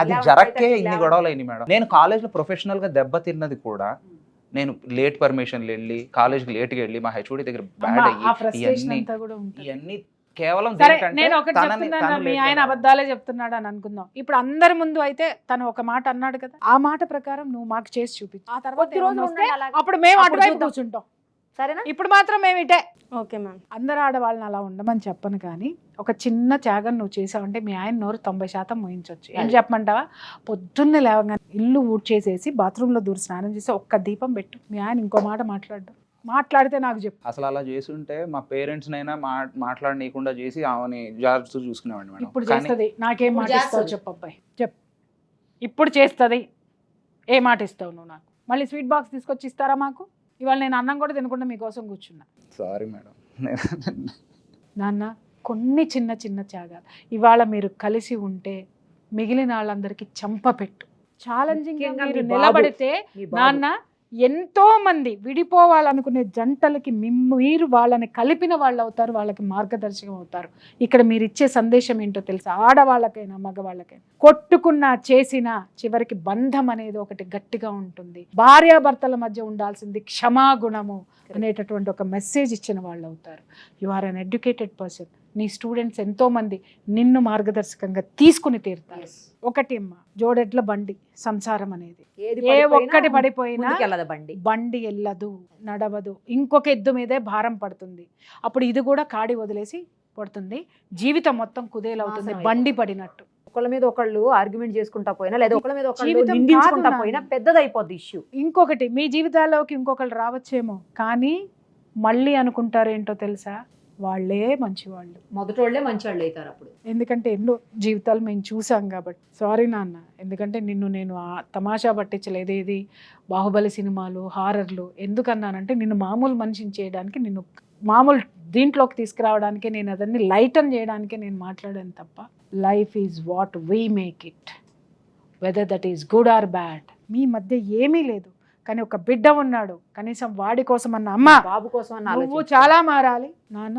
అది జరక్కే ఇన్ని గొడవలు అయినాయి మేడం. నేను కాలేజ్లో ప్రొఫెషనల్ గా దెబ్బతిన్నది కూడా, నేను లేట్ పర్మిషన్లు వెళ్ళి కాలేజ్కి లేట్గా వెళ్ళి మా హెచ్ఓడి దగ్గర బ్యాడ్ అయ్యి ఇవన్నీ కేవలం నేను ఒకటి చెప్తున్నాను, మీ ఆయన అబద్ధాలే చెప్తున్నాడు అని అనుకుందాం. ఇప్పుడు అందరి ముందు అయితే తను ఒక మాట అన్నాడు కదా, ఆ మాట ప్రకారం నువ్వు మాకు చేసి చూపించు. ఆ తర్వాత అప్పుడు మేము అటువైపు కూర్చుంటాం. సరేనా? ఇప్పుడు మాత్రం మేము ఇటే. Okay ma'am. అందరు ఆడవాళ్ళని అలా ఉండమని చెప్పను, కానీ ఒక చిన్న త్యాగం నువ్వు చేసావంటే మీ ఆయన నోరు 90% మోయించవచ్చు. ఏం చెప్పమంటావా? పొద్దున్నే లేవగానే ఇల్లు ఊడ్చేసేసి బాత్రూంలో దూరి స్నానం చేసి ఒక్క దీపం పెట్టు. మీ ఆయన ఇంకో మాట మాట్లాడితే నాకు చెప్పు. అసలు అలా చేసి ఉంటే మా పేరెంట్స్ నైనా మాట్లాడనీయకుండా చేసి ఆమెని జాగ్రత్త చూసుకునేవాడిని మేడం. ఇప్పుడు కానీ చేస్తుంది. నాకేం మాట ఇప్పుడు ఇస్తావు చేస్తది. చెప్పు అబ్బాయి, చెప్పు. ఇప్పుడు చేస్తుంది. ఏ మాట ఇస్తావు నువ్వు నాకు? మళ్ళీ స్వీట్ బాక్స్ తీసుకొచ్చి ఇస్తారా మాకు? ఇవాళ నేను అన్నం కూడా తినకుండా మీకోసం కూర్చున్నా. Sorry madam. నాన్న, కొన్ని చిన్న చిన్న త్యాగాలు ఇవాళ మీరు కలిసి ఉంటే మిగిలిన వాళ్ళందరికీ చంపపెట్టు. ఛాలెంజింగ్ ముఖ్యంగా మీరు మీ బాబు. నిలబడితే మీ బాబు. నాన్న ఎంతో మంది విడిపోవాలనుకునే జంటలకి మీరు వాళ్ళని కలిపిన వాళ్ళు అవుతారు, వాళ్ళకి మార్గదర్శకం అవుతారు. ఇక్కడ మీరు ఇచ్చే సందేశం ఏంటో తెలుసా? ఆడవాళ్ళకైనా మగవాళ్ళకైనా కొట్టుకున్నా చేసినా చివరికి బంధం అనేది ఒకటి గట్టిగా ఉంటుంది. భార్యాభర్తల మధ్య ఉండాల్సింది క్షమాగుణము అనేటటువంటి ఒక మెసేజ్ ఇచ్చిన వాళ్ళు అవుతారు. You are uneducated person. నీ స్టూడెంట్స్ ఎంతో మంది నిన్ను మార్గదర్శకంగా తీసుకుని తీరుతారు. ఒకటి అమ్మ, జోడెడ్ల బండి సంసారం అనేది ఏ ఒక్కటి పడిపోయినా బండి వెళ్ళదు, నడవదు. ఇంకొక ఎద్దు మీదే భారం పడుతుంది. అప్పుడు ఇది కూడా కాడి వదిలేసి పడుతుంది. జీవితం మొత్తం కుదేలవుతుంది బండి పడినట్టు. ఒకళ్ళ మీద ఒకళ్ళు ఆర్గ్యుమెంట్ చేసుకుంటా పోయినా లేదా ఒకళ్ళ మీద ఒకళ్ళు జీవితం నిందించుకుంటా కాదు పోయినా నాన్న. పెద్దదైపోద్ది ఇష్యూ. ఇంకొకటి, మీ జీవితాల్లోకి ఇంకొకళ్ళు రావచ్చేమో, కానీ మళ్ళీ అనుకుంటారు ఏంటో తెలుసా? వాళ్ళే మంచివాళ్ళు, మొదటోళ్ళే మంచి వాళ్ళు అవుతారు అప్పుడు. ఎందుకంటే ఎన్నో జీవితాలు మేము చూసాం కాబట్టి. సారీ నాన్న, ఎందుకంటే నిన్ను నేను తమాషా పట్టించలేదు. ఇది బాహుబలి సినిమాలు, హారర్లు ఎందుకన్నానంటే నిన్ను మామూలు మనిషిని చేయడానికి, నిన్ను మామూలు దీంట్లోకి తీసుకురావడానికి, నేను అదన్నీ లైటన్ చేయడానికి నేను మాట్లాడాను తప్ప life is what we make it, whether that is good or bad. మీ మధ్య ఏమీ లేదు, కానీ ఒక బిడ్డ ఉన్నాడు, కనీసం వాడి కోసం అన్న అమ్మ బాబు కోసం నువ్వు చాలా మారాలి నాన్న.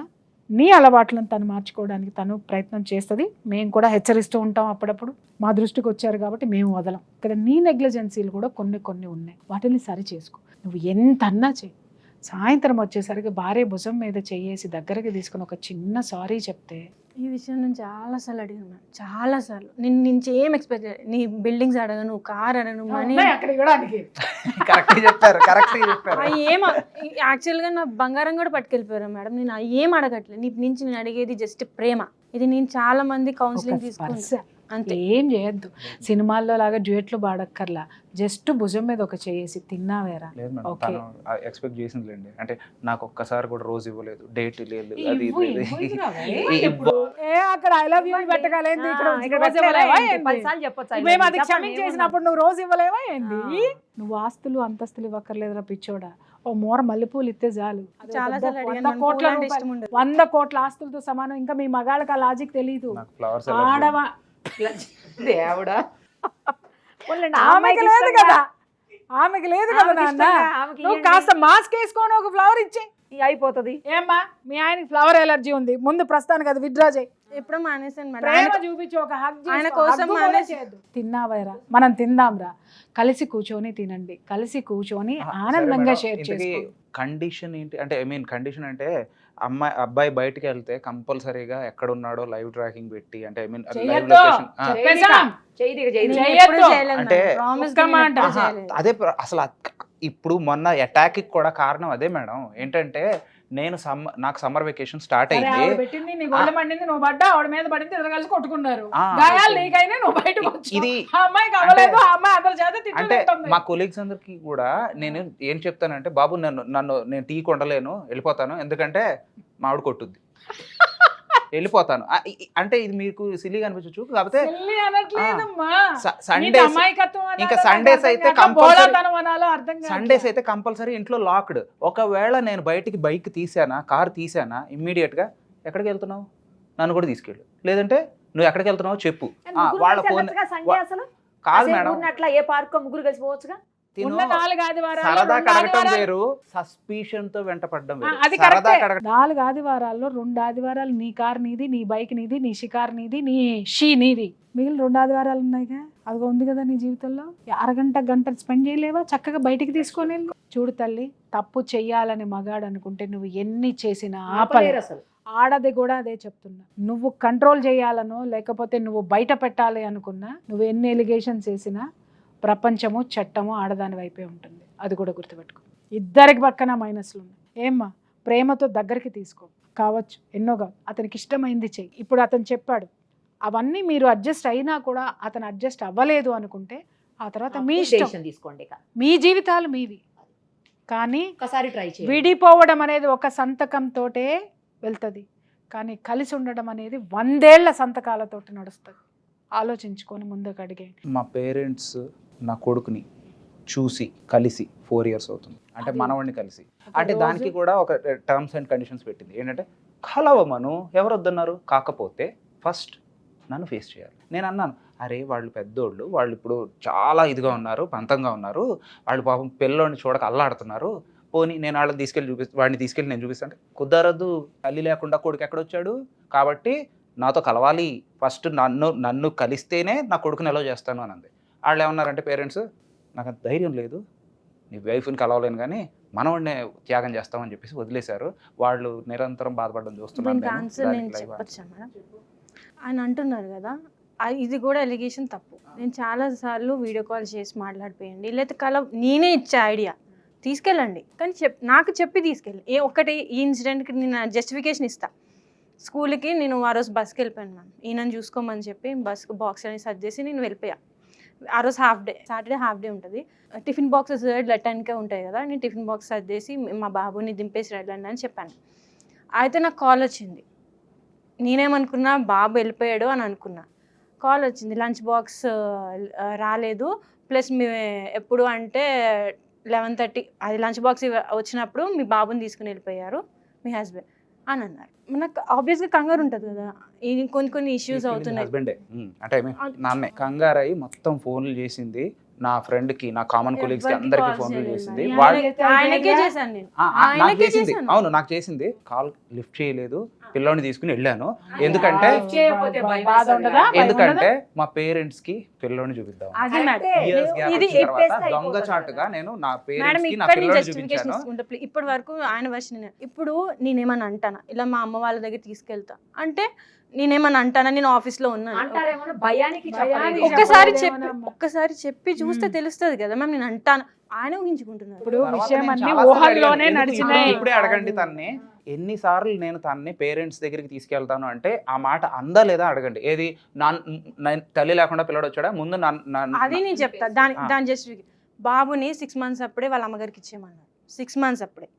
నీ అలవాట్లను తను మార్చుకోవడానికి తను ప్రయత్నం చేస్తుంది. మేము కూడా హెచ్చరిస్తూ ఉంటాం అప్పుడప్పుడు. మా దృష్టికి వచ్చారు కాబట్టి మేము వదలం. ఇక్కడ నీ నెగ్లిజెన్సీలు కూడా కొన్ని ఉన్నాయి, వాటిని సరి చేసుకో. నువ్వు ఎంత అన్నా చెయ్యి. సాయంత్రం వచ్చేసరికి భార్య భుజం మీద చెయ్యేసి దగ్గరికి తీసుకుని ఒక చిన్న సారీ చెప్తే. ఈ విషయం నేను చాలాసార్లు అడిగాను మ్యామ్, చాలాసార్లు. నేను నుంచి ఏం ఎక్స్పెక్ట్ చేయలేదు. నీ బిల్డింగ్స్ అడగను, కార్ అడగను, మనీ అక్కడ కూడా అడిగి కరెక్ట్ చెప్పారు. ఏం యాక్చువల్గా నా బంగారం కూడా పట్టుకెళ్ళిపోయారు మేడం. నేను ఏం అడగట్లేదు. నీ నుంచి నేను అడిగేది జస్ట్ ప్రేమ. ఇది నేను చాలా మంది కౌన్సిలింగ్ తీసుకుంటా అంతే. ఏం చేయొద్దు. సినిమాల్లో లాగా డ్యూయట్లు పాడక్కర్లా, జస్ట్ భుజం మీద ఒక చేసి తిన్నావేరా. లేదు మేడం, ఓకే. తను ఎక్స్పెక్ట్ చేసిందిలేండి. అంటే నాకు ఒక్కసారి కూడా రోజు ఇవ్వలేదు, డేట్ లేదు, అది ఇవ్వు, లేదు. ఇవ్వు, అక్కడ ఐ లవ్ యూ పెట్టగలేదు, ఇక్కడ రోజు ఇవ్వలేవా ఏంది? 10 సార్లు చెప్పొచ్చు. మేము అది క్షమించేసినప్పుడు నువ్వు రోజు ఇవ్వలేవా ఏంది? నువ్వు ఆస్తులు అంతస్తులు ఇవ్వక్కర్లేదురా పిచ్చోడా. ఓ మోర మల్లెపూలు ఇస్తే చాలు. చాలా సార్లు 100 అడిగాను, కోట్ల పూలు అంటే ఇష్టం రూపాయలు, ఉండదు. 100 కోట్ల ఆస్తులతో సమానం. ఇంకా మీ మగాళ్ళకి ఆ లాజిక్ తెలీదు. నాకు ఫ్లవర్స్ ఆడవా దేవుడా, ఆమెకి లేదు కదా, ఆమెకి లేదు కదా నాన్న. నువ్వు కాస్త మాస్క్ వేసుకొని ఒక ఫ్లవర్ ఇచ్చే అయిపోతుంది. ఏమ్మా, మీ ఆయనకి ఫ్లవర్ ఎలర్జీ ఉంది, ముందు ప్రస్తుతానికి అది విత్డ్రా చేయి. ఎప్పుడో మానేసాను మేడం. ప్రేమ చూపించి ఒక హగ్ ఆయన కోసం తిన్నావైరా, మనం తిందాంరా, కలిసి కూర్చొని తినండి, కలిసి కూర్చొని ఆనందంగా షేర్ చేసుకో. కండిషన్ ఏంటి అంటే, ఐ మీన్ కండిషన్ అంటే అబ్బాయి బయటికి వెళ్తే కంపల్సరీగా ఎక్కడ ఉన్నాడో లైవ్ ట్రాకింగ్ పెట్టి, అంటే ఐ మీన్ లైవ్ లొకేషన్. అంటే అదే అసలు ఇప్పుడు మొన్న అటాక్ కూడా కారణం అదే మేడం. ఏంటంటే నేను నాకు సమ్మర్ వెకేషన్ స్టార్ట్ అయింది, పెట్టింది నీ గొల్ల మండింది, నువ్వు పడ్డా ఆవిడ మీద పడింది, ఇద్దరు కలిసి కొట్టుకున్నారు, గాయాలు నీకైనా నువ్వు బయటకు వచ్చి ఇది ఆ అమ్మాయి కావలేదు, ఆ అమ్మాయి అందరి చేత అంటే తిట్టుకుంటుంది. మా కొలీగ్స్ అందరికి కూడా నేను ఏం చెప్తానంటే, బాబు నేను టీ కొండలేను, వెళ్ళిపోతాను, ఎందుకంటే మా ఆవిడ కొట్టుద్ది, వెళ్ళిపోతాను. అంటే ఇది మీకు సిల్లీగా అనిపించచ్చు, కాకపోతే సండేస్ అయితే కంపల్సరీ ఇంట్లో లాక్డ్. ఒకవేళ నేను బయటికి బైక్ తీసానా, కార్ తీసానా, ఇమ్మీడియట్ గా ఎక్కడికి వెళ్తున్నావు నన్ను కూడా తీసుకెళ్ళు, లేదంటే నువ్వు ఎక్కడికి వెళ్తున్నావు చెప్పు. వాళ్ళ ఫోన్ కాదు మేడం, అట్లా ఏ పార్క్ ముగ్గురు కలిసి పోవచ్చుగా. సరదా కడగటం వేరు, సస్పిషన్ తో వెంటపడడం వేరు. అది సరదా కరెక్టే. 4 ఆదివారాల్లో 2 ఆదివారాలు నీ కార్ నీది, నీ బైక్ నీది, నీ షికార్ నీది, నీ షీ నీది. మిగిలిన 2 ఆదివారాలు ఉన్నాయిగా, అది ఉంది కదా నీ జీవితంలో. గంట స్పెండ్ చేయలేవా? చక్కగా బయటికి తీసుకొని చూడు తల్లి, తప్పు చెయ్యాలని మగాడు అనుకుంటే నువ్వు ఎన్ని చేసినా ఆపలేరు అసలు. ఆడది కూడా అదే చెప్తున్నా. నువ్వు కంట్రోల్ చేయాలనో లేకపోతే నువ్వు బయట పెట్టాలి అనుకున్నా, నువ్వు ఎన్ని ఎలిగేషన్స్ వేసినా ప్రపంచము చట్టము ఆడదాని వైపే ఉంటుంది. అది కూడా గుర్తుపెట్టుకో. ఇద్దరికి పక్కన మైనస్లు ఉన్నాయి. ఏమ్మా ప్రేమతో దగ్గరికి తీసుకో, కావచ్చు ఎన్నో అతనికి ఇష్టమైంది చెయ్యి. ఇప్పుడు అతను చెప్పాడు, అవన్నీ మీరు అడ్జస్ట్ అయినా కూడా అతను అడ్జస్ట్ అవ్వలేదు అనుకుంటే ఆ తర్వాత మీ ఇష్టం, Decision తీసుకోండి ఇక. మీ జీవితాలు మీవి. కానీ ఒకసారి ట్రై చేయండి. విడిపోవడం అనేది ఒక సంతకంతోటే వెళ్తుంది, కానీ కలిసి ఉండడం అనేది 100 ఏళ్ల సంతకాలతోటి నడుస్తుంది. ఆలోచించుకొని ముందుకు అడిగే. మా పేరెంట్స్ నా కొడుకుని చూసి కలిసి 4 years అవుతుంది, అంటే మనవాడిని కలిసి. అంటే దానికి కూడా ఒక టర్మ్స్ అండ్ కండిషన్స్ పెట్టింది ఏంటంటే, కలవమను, ఎవరు వద్దన్నారు, కాకపోతే ఫస్ట్ నన్ను ఫేస్ చేయాలి. నేను అన్నాను, అరే వాళ్ళు పెద్దోళ్ళు, వాళ్ళు ఇప్పుడు చాలా ఇదిగా ఉన్నారు, పంతంగా ఉన్నారు, వాళ్ళు పాపం పిల్లోని చూడక అల్లాడుతున్నారు, పోనీ నేను వాళ్ళని తీసుకెళ్ళి వాడిని తీసుకెళ్ళి నేను చూపిస్తాను అంటే, కుదరదు, తల్లి లేకుండా కొడుకు ఎక్కడొచ్చాడు, కాబట్టి నాతో కలవాలి, ఫస్ట్ నన్ను కలిస్తేనే నా కొడుకుని ఎలా చేస్తాను అని అంది. వాళ్ళు ఏమన్నారంటే పేరెంట్స్, నాకు అంత ధైర్యం లేదు, నీ వైఫ్ని కలవలేను కానీ మనవాడినే త్యాగం చేస్తామని చెప్పేసి వదిలేశారు. వాళ్ళు నిరంతరం బాధపడడం చూస్తున్నాను. దీనికి ఆన్సర్ నేను చెప్పొచ్చా మేడం? ఆయన అంటున్నారు కదా, ఇది కూడా ఎలిగేషన్ తప్పు. నేను చాలాసార్లు వీడియో కాల్ చేసి మాట్లాడిపోయండి, లేకపోతే నేనే ఇచ్చే ఐడియా తీసుకెళ్ళండి, కానీ నాకు చెప్పి తీసుకెళ్ళి. ఒక్కటి ఈ ఇన్సిడెంట్కి నేను జస్టిఫికేషన్ ఇస్తా. స్కూల్కి నేను ఆ రోజు బస్కి వెళ్ళిపోయాను మ్యామ్, ఈయనని చూసుకోమని చెప్పి బస్కి బాక్స్ అని సర్చ్ చేసి నేను వెళ్ళిపోయా. ఆ రోజు half day, Saturday half day ఉంటుంది. టిఫిన్ బాక్సెస్ 10కే ఉంటాయి కదా, నేను టిఫిన్ బాక్స్ సర్చ్ చేసి మా బాబుని దింపేసి వెళ్ళండి అని చెప్పాను. అయితే నాకు కాల్ వచ్చింది. నేనేమనుకున్నా, బాబు వెళ్ళిపోయాడు అని అనుకున్నా. కాల్ వచ్చింది, లంచ్ బాక్స్ రాలేదు, ప్లస్ మీ ఎప్పుడు అంటే 11:30 అది లంచ్ బాక్స్ వచ్చినప్పుడు మీ బాబుని తీసుకుని వెళ్ళిపోయారు మీ హస్బెండ్ అని అన్నారు. మనకు ఆబ్వియస్గా కంగారు ఉంటుంది కదా, కొన్ని ఇష్యూస్ అవుతున్నాయి. హస్బెండే అంటే నాన్నే కంగారు అయ్యి మొత్తం ఫోన్లు చేసింది, నా ఫ్రెండ్ కి, నా కామన్ కొలీగ్స్ కి అందరికి ఫోన్లు చేసింది. ఆయనకే చేశాను నేను, నాకు చేసింది, అవును నాకు చేసింది. కాల్ లిఫ్ట్ చేయలేదు, పిల్లోని తీసుకుని వెళ్ళాను. ఎందుకంటే మా పేరెంట్స్ కి పిల్లోని చూపిద్దాం, దొంగచాటుగా నేను నా పేరెంట్స్ కి నా పిల్లోని చూపించాను. ఇప్పటి వరకు ఆయన వర్షన్. ఇప్పుడు నేనేమన్నా అంటానా, ఇలా మా అమ్మ వాళ్ళ దగ్గర తీసుకెళ్తా అంటే నేనేమన్నా అంటానా, నేను ఆఫీస్లో ఉన్నాను, ఒక్కసారి చెప్పి చూస్తే తెలుస్తుంది కదా మ్యామ్, నేను అంటాను. ఆయన ఊహించుకుంటున్నారు. ఇప్పుడు విషయం అన్ని ఊహల్లోనే నడిచినాయి. ఇప్పుడే అడగండి తన్ని, ఎన్నిసార్లు నేను తన్ని పేరెంట్స్ దగ్గరికి తీసుకెళ్తాను అంటే ఆ మాట అందా లేదా అడగండి. ఏది తల్లి లేకుండా పిల్లడు వచ్చాడా ముందు అది నేను చెప్తా. దాని జస్ట్ బాబుని 6 months అప్పుడే వాళ్ళ అమ్మగారికి ఇచ్చేయమన్నారు. 6 months అప్పుడే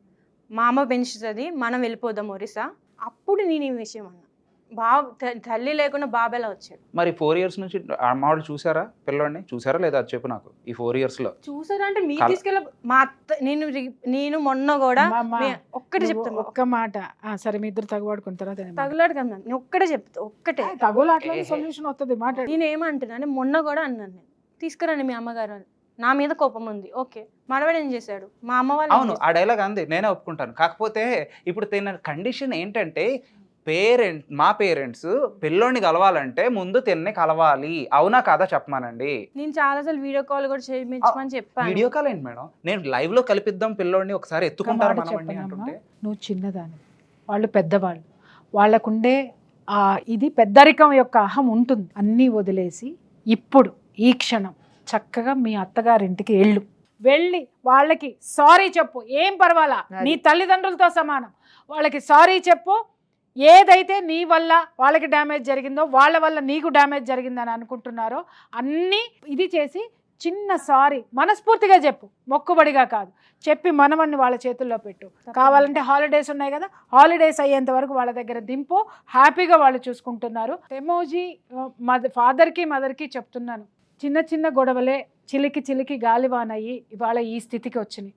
మా అమ్మ పెంచుతుంది, మనం వెళ్ళిపోదాం ఒరిస్సా. అప్పుడు నేను ఈ విషయం అన్నా, బాబు తల్లి లేకుండా బాబు ఎలా వచ్చాడు. మరి 4 years నుంచి అమ్మవాళ్ళు చూసారా పిల్లోడిని, చూసారా లేదా అది చెప్పు నాకు. ఈ 4 years లో చూసారా అంటే మీ తీసుకెళ్ళ మా అత్త, నేను మొన్న కూడా ఒక్కటే చెప్తాను, ఒక్క మాట. సరే మీ ఇద్దరు తగులాడుకున్న తర్వాత తగులాడు కదా నేను ఒక్కటే చెప్తా, ఒక్కటే తగులాట్లో సొల్యూషన్ వస్తుంది. మాట్లాడు. నేను ఏమంటున్నా, మొన్న కూడా అన్నాను, నేను తీసుకురండి మీ అమ్మగారు, నా మీద కోపం ఉంది, ఓకే, మనవాడు ఏం చేశాడు, మా అమ్మ వాళ్ళు. అవును ఆ డైలాగ్ అంది, నేనే ఒప్పుకుంటాను. కాకపోతే ఇప్పుడు తిన్న కండిషన్ ఏంటంటే, మా పేరెంట్స్ పిల్లోని కలవాలంటే ముందు తిన్నే కలవాలి, అవునా కాదా చెప్పమానండి. నేను చాలాసార్లు వీడియో కాల్ కూడా చేయించమని చెప్పాను. వీడియో కాల్ ఏంటి మేడం, నేను లైవ్ లో కలిపిద్దాం పిల్లోడిని, ఒకసారి ఎత్తుకుంటారు మనవాడిని అంటుంటే. నువ్వు చిన్నదాన్ని, వాళ్ళు పెద్దవాళ్ళు, వాళ్ళకుండే ఇది పెద్దరికం యొక్క అహం ఉంటుంది. అన్నీ వదిలేసి ఇప్పుడు ఈ క్షణం చక్కగా మీ అత్తగారింటికి వెళ్ళి వాళ్ళకి సారీ చెప్పు. ఏం పర్వాలా, నీ తల్లిదండ్రులతో సమానం. వాళ్ళకి సారీ చెప్పు. ఏదైతే నీ వల్ల వాళ్ళకి డ్యామేజ్ జరిగిందో, వాళ్ళ వల్ల నీకు డ్యామేజ్ జరిగిందని అనుకుంటున్నారో అన్నీ ఇది చేసి చిన్న సారీ మనస్ఫూర్తిగా చెప్పు, మొక్కుబడిగా కాదు. చెప్పి మనవన్ని వాళ్ళ చేతుల్లో పెట్టు. కావాలంటే హాలిడేస్ ఉన్నాయి కదా, హాలిడేస్ అయ్యేంత వరకు వాళ్ళ దగ్గర దింపు. హ్యాపీగా వాళ్ళు చూసుకుంటున్నారు. ఎమోజీ ఫాదర్కి మదర్కి చెప్తున్నాను, చిన్న చిన్న గొడవలే చిలికి గాలివానయ్యి ఇవాళ ఈ స్థితికి వచ్చినాయి.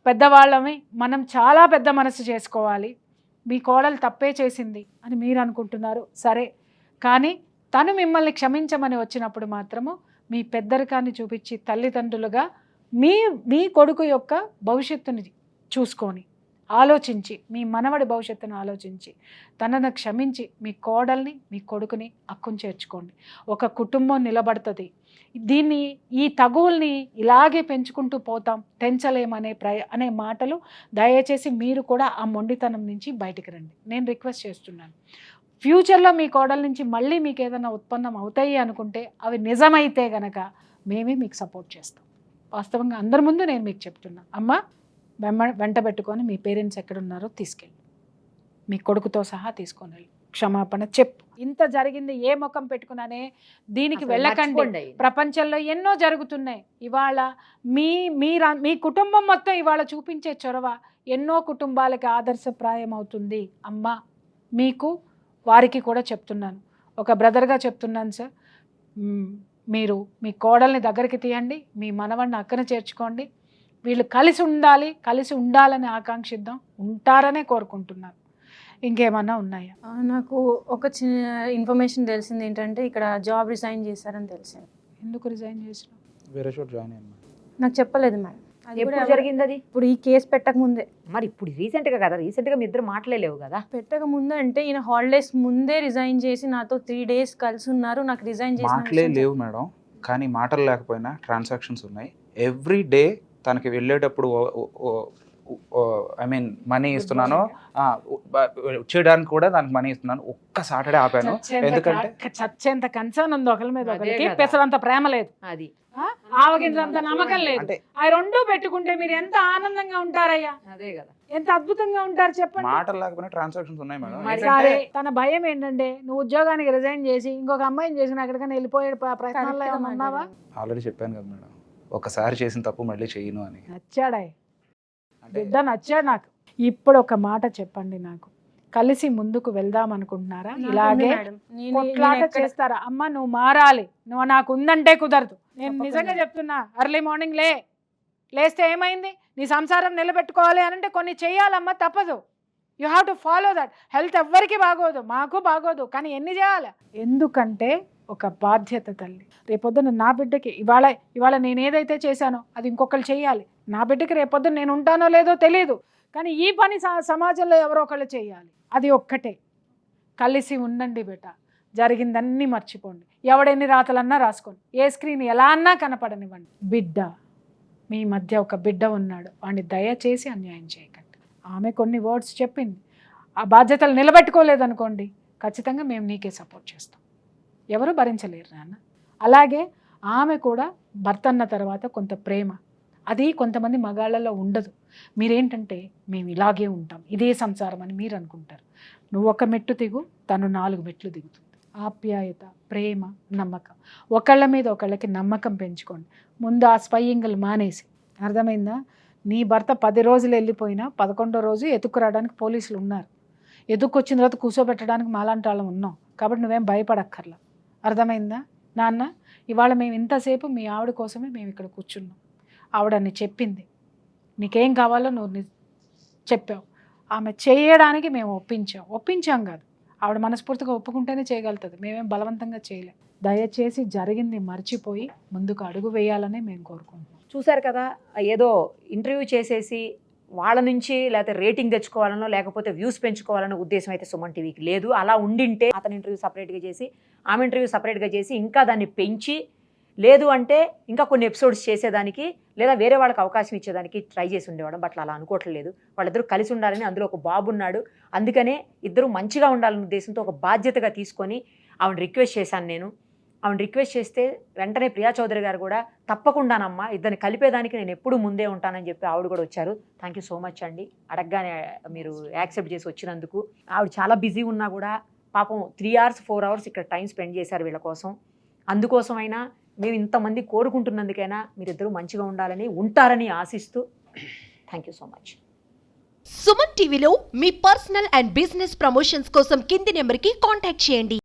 పెద్దవాళ్ళని మనం చాలా పెద్ద మనసు చేసుకోవాలి. మీ కోడలు తప్పే చేసింది అని మీరు అనుకుంటున్నారు, సరే, కానీ తను మిమ్మల్ని క్షమించమని వచ్చినప్పుడు మాత్రము మీ పెద్దరికాన్ని చూపించి తల్లిదండ్రులుగా మీ కొడుకు యొక్క భవిష్యత్తుని చూసుకొని ఆలోచించి, మీ మనవడి భవిష్యత్తును ఆలోచించి తనను క్షమించి మీ కోడల్ని మీ కొడుకుని అక్కుని చేర్చుకోండి. ఒక కుటుంబం నిలబడుతుంది. ఈ తగువుల్ని ఇలాగే పెంచుకుంటూ పోతాం, తెంచలేమనే అనే మాటలు దయచేసి మీరు కూడా ఆ మొండితనం నుంచి బయటికి రండి. నేను రిక్వెస్ట్ చేస్తున్నాను. ఫ్యూచర్లో మీ కోడల నుంచి మళ్ళీ మీకు ఏదైనా ఉత్పన్నం అవుతాయి అనుకుంటే, అవి నిజమైతే గనక మేమే మీకు సపోర్ట్ చేస్తాం. వాస్తవంగా అందరి ముందు నేను మీకు చెప్తున్నా, అమ్మ వెంట పెట్టుకొని మీ పేరెంట్స్ ఎక్కడున్నారో తీసుకెళ్ళి మీ కొడుకుతో సహా తీసుకొని వెళ్ళి క్షమాపణ చెప్పు. ఇంత జరిగింది ఏ ముఖం పెట్టుకున్నానే, దీనికి అసలు వెళ్ళకండి. మర్చిపోండి. ప్రపంచంలో ఎన్నో జరుగుతున్నాయి. ఇవాళ మీ కుటుంబం మొత్తం ఇవాళ చూపించే చొరవ ఎన్నో కుటుంబాలకి ఆదర్శప్రాయం అవుతుంది. అమ్మ మీకు వారికి కూడా చెప్తున్నాను, ఒక బ్రదర్గా చెప్తున్నాను సార్, మీరు మీ కోడల్ని దగ్గరికి తీయండి, మీ మనవడిని అక్కన చేర్చుకోండి. వీళ్ళు కలిసి ఉండాలని ఆకాంక్షిద్దాం, ఉంటారనే కోరుకుంటున్నాను. ఇంకేమన్నా ఉన్నాయా? నాకు ఒక చిన్న ఇన్ఫర్మేషన్ తెలిసింది ఏంటంటే ఇక్కడ జాబ్ రిజైన్ చేశారని తెలిసింది. ఎందుకు రిజైన్ చేసిన? వేరే చోట జాయిన్ అయ్యాను. నాకు చెప్పలేదు మేడం. అది కూడా ఎప్పుడు జరిగింది అది? ఇప్పుడు ఈ కేసు పెట్టక ముందే. మరి ఇప్పుడు రీసెంట్గా కదా, రీసెంట్గా మీ ఇద్దరు మాట్లాడలేవు కదా. పెట్టక ముందు అంటే ఈయన హాలిడేస్ ముందే రిజైన్ చేసి నాతో 3 days కలిసి ఉన్నారు. నాకు రిజైన్ మాటలే లేవు మేడం, కానీ మాటలు లేకపోయినా ట్రాన్సాక్షన్స్ ఉన్నాయి. ఎవ్రీ డే తనకి వెళ్ళేటప్పుడు ఐ మీన్ మనీ ఇస్తున్నాను, వచ్చేయడానికి కూడా దానికి మనీ ఇస్తున్నాను. ఒక్క సాటర్డే ఆపాను. ఎందుకంటే చచ్చేంత కన్సర్న్ ఉంది ఒకరి మీద ఒకరికి, అదే కదా. పెసరంత ప్రేమ లేదు, అది ఆవగించంత నమ్మకం లేదు. అంటే ఆ రెండు పెట్టుకుంటే మీరు ఎంత ఆనందంగా ఉంటారయ్యా, అదే కదా. ఎంత అద్భుతంగా ఉంటారు చెప్పండి. మాటలు లేకపోయినా ట్రాన్సాక్షన్స్ ఉన్నాయి మేడం. మరి సరే, తన భయం ఏంటంటే నువ్వు ఉద్యోగానికి రిజైన్ చేసి ఇంకొక అమ్మాయిని చేసిన ఎక్కడికైనా వెళ్ళిపోయే ప్రయత్నాల్లో ఏమైనా ఉన్నావా? ఆల్రెడీ చెప్పాను కదా మేడం, ఒకసారి చేసిన తప్పు మళ్ళీ చేయను అని. నచ్చాడా బిడ్డ? నచ్చాడు నాకు. ఇప్పుడు ఒక మాట చెప్పండి, నాకు కలిసి ముందుకు వెళ్దాం అనుకుంటున్నారా? ఇలాగే కొట్లాట చేస్తారా? అమ్మ నువ్వు మారాలి, నువ్వు నాకు ఉందంటే కుదరదు. నేను నిజంగా చెప్తున్నా, ఎర్లీ మార్నింగ్ లేస్తే ఏమైంది, నీ సంసారం నిలబెట్టుకోవాలి అని అంటే కొన్ని చెయ్యాలమ్మా, తప్పదు. You have to follow that. Health ఎవ్వరికి బాగోదు, మాకు బాగోదు, కానీ ఎన్ని చేయాలి? ఎందుకంటే ఒక బాధ్యత తల్లి. రేపొద్దున నా బిడ్డకి ఇవాళ నేను ఏదైతే చేశానో అది ఇంకొకరు చేయాలి. నా బిడ్డకి రేపొద్దున నేను ఉంటానో లేదో తెలియదు, కానీ ఈ పని సమాజంలో ఎవరో ఒకళ్ళు చేయాలి. అది ఒక్కటే. కలిసి ఉండండి బిడ్డ, జరిగిందన్నీ మర్చిపోండి. ఎవడెన్ని రాతలన్నా రాసుకోండి, ఏ స్క్రీన్ ఎలా అన్నా కనపడనివ్వండి. బిడ్డ, మీ మధ్య ఒక బిడ్డ ఉన్నాడు, వాడిని దయచేసి అన్యాయం చేయకండి. ఆమె కొన్ని వర్డ్స్ చెప్పింది, ఆ బాధ్యతలు నిలబెట్టుకోలేదనుకోండి, ఖచ్చితంగా మేము నీకే సపోర్ట్ చేస్తాం. ఎవరు భరించలేరు నాన్న. అలాగే ఆమె కూడా భర్త అన్న తర్వాత కొంత ప్రేమ, అది కొంతమంది మగాళ్ళలో ఉండదు. మీరేంటంటే మేము ఇలాగే ఉంటాం, ఇదే సంసారం అని మీరు అనుకుంటారు. నువ్వు ఒక మెట్టు దిగు, తను 4 మెట్లు దిగుతుంది. ఆప్యాయత, ప్రేమ, నమ్మకం, ఒకళ్ళ మీద ఒకళ్ళకి నమ్మకం పెంచుకోండి. ముందు ఆ స్పయింగ్లు మానేసి, అర్థమైందా? నీ భర్త 10 రోజులు వెళ్ళిపోయినా 11వ రోజు ఎత్తుకురావడానికి పోలీసులు ఉన్నారు. ఎదుక్కొచ్చిన తర్వాత కూర్చోబెట్టడానికి మాలాంటి వాళ్ళం ఉన్నాం. కాబట్టి నువ్వేం భయపడక్కర్లా, అర్థమైందా నాన్న? ఇవాళ మేము ఇంతసేపు మీ ఆవిడ కోసమే మేము ఇక్కడ కూర్చున్నాం. ఆవిడని చెప్పింది, నీకేం కావాలో నువ్వు చెప్పావు. ఆమె చేయడానికి మేము ఒప్పించాం కాదు, ఆవిడ మనస్ఫూర్తిగా ఒప్పుకుంటేనే చేయగలుగుతుంది. మేమేం బలవంతంగా చేయలేం. దయచేసి జరిగింది మర్చిపోయి ముందుకు అడుగు వేయాలని మేము కోరుకుంటున్నాం. చూశారు కదా, ఏదో ఇంటర్వ్యూ చేసేసి వాళ్ళ నుంచి లేకపోతే రేటింగ్ తెచ్చుకోవాలనో లేకపోతే వ్యూస్ పెంచుకోవాలనో ఉద్దేశం అయితే సుమన్ టీవీకి లేదు. అలా ఉండింటే అతని ఇంటర్వ్యూ సపరేట్గా చేసి, ఆమె ఇంటర్వ్యూ సపరేట్గా చేసి, ఇంకా దాన్ని పెంచి, లేదు అంటే ఇంకా కొన్ని ఎపిసోడ్స్ చేసేదానికి లేదా వేరే వాళ్ళకి అవకాశం ఇచ్చేదానికి ట్రై చేసి ఉండేవాడు. బట్ అలా అనుకోవట్లేదు. వాళ్ళిద్దరూ కలిసి ఉండాలని, అందులో ఒక బాబు ఉన్నాడు, అందుకనే ఇద్దరు మంచిగా ఉండాలనే ఉద్దేశంతో ఒక బాధ్యతగా తీసుకొని ఆవిడ రిక్వెస్ట్ చేశాను నేను. ఆవిడ రిక్వెస్ట్ చేస్తే వెంటనే ప్రియా చౌదరి గారు కూడా తప్పకుండానమ్మా, ఇద్దరిని కలిపేదానికి నేను ఎప్పుడు ముందే ఉంటానని చెప్పి ఆవిడ కూడా వచ్చారు. థ్యాంక్ యూ సో మచ్ అండి, అడగగానే మీరు యాక్సెప్ట్ చేసి వచ్చినందుకు. ఆవిడ చాలా బిజీ ఉన్నా కూడా పాపం 3 hours 4 hours ఇక్కడ టైం స్పెండ్ చేశారు వీళ్ళ కోసం. అందుకోసమైనా మేము ఇంతమంది కోరుకుంటున్నందుకైనా మీరిద్దరూ మంచిగా ఉండాలని, ఉంటారని ఆశిస్తూ thank you so much. Suman టీవీలో మీ పర్సనల్ అండ్ బిజినెస్ ప్రమోషన్స్ కోసం కింది నెంబర్కి కాంటాక్ట్ చేయండి.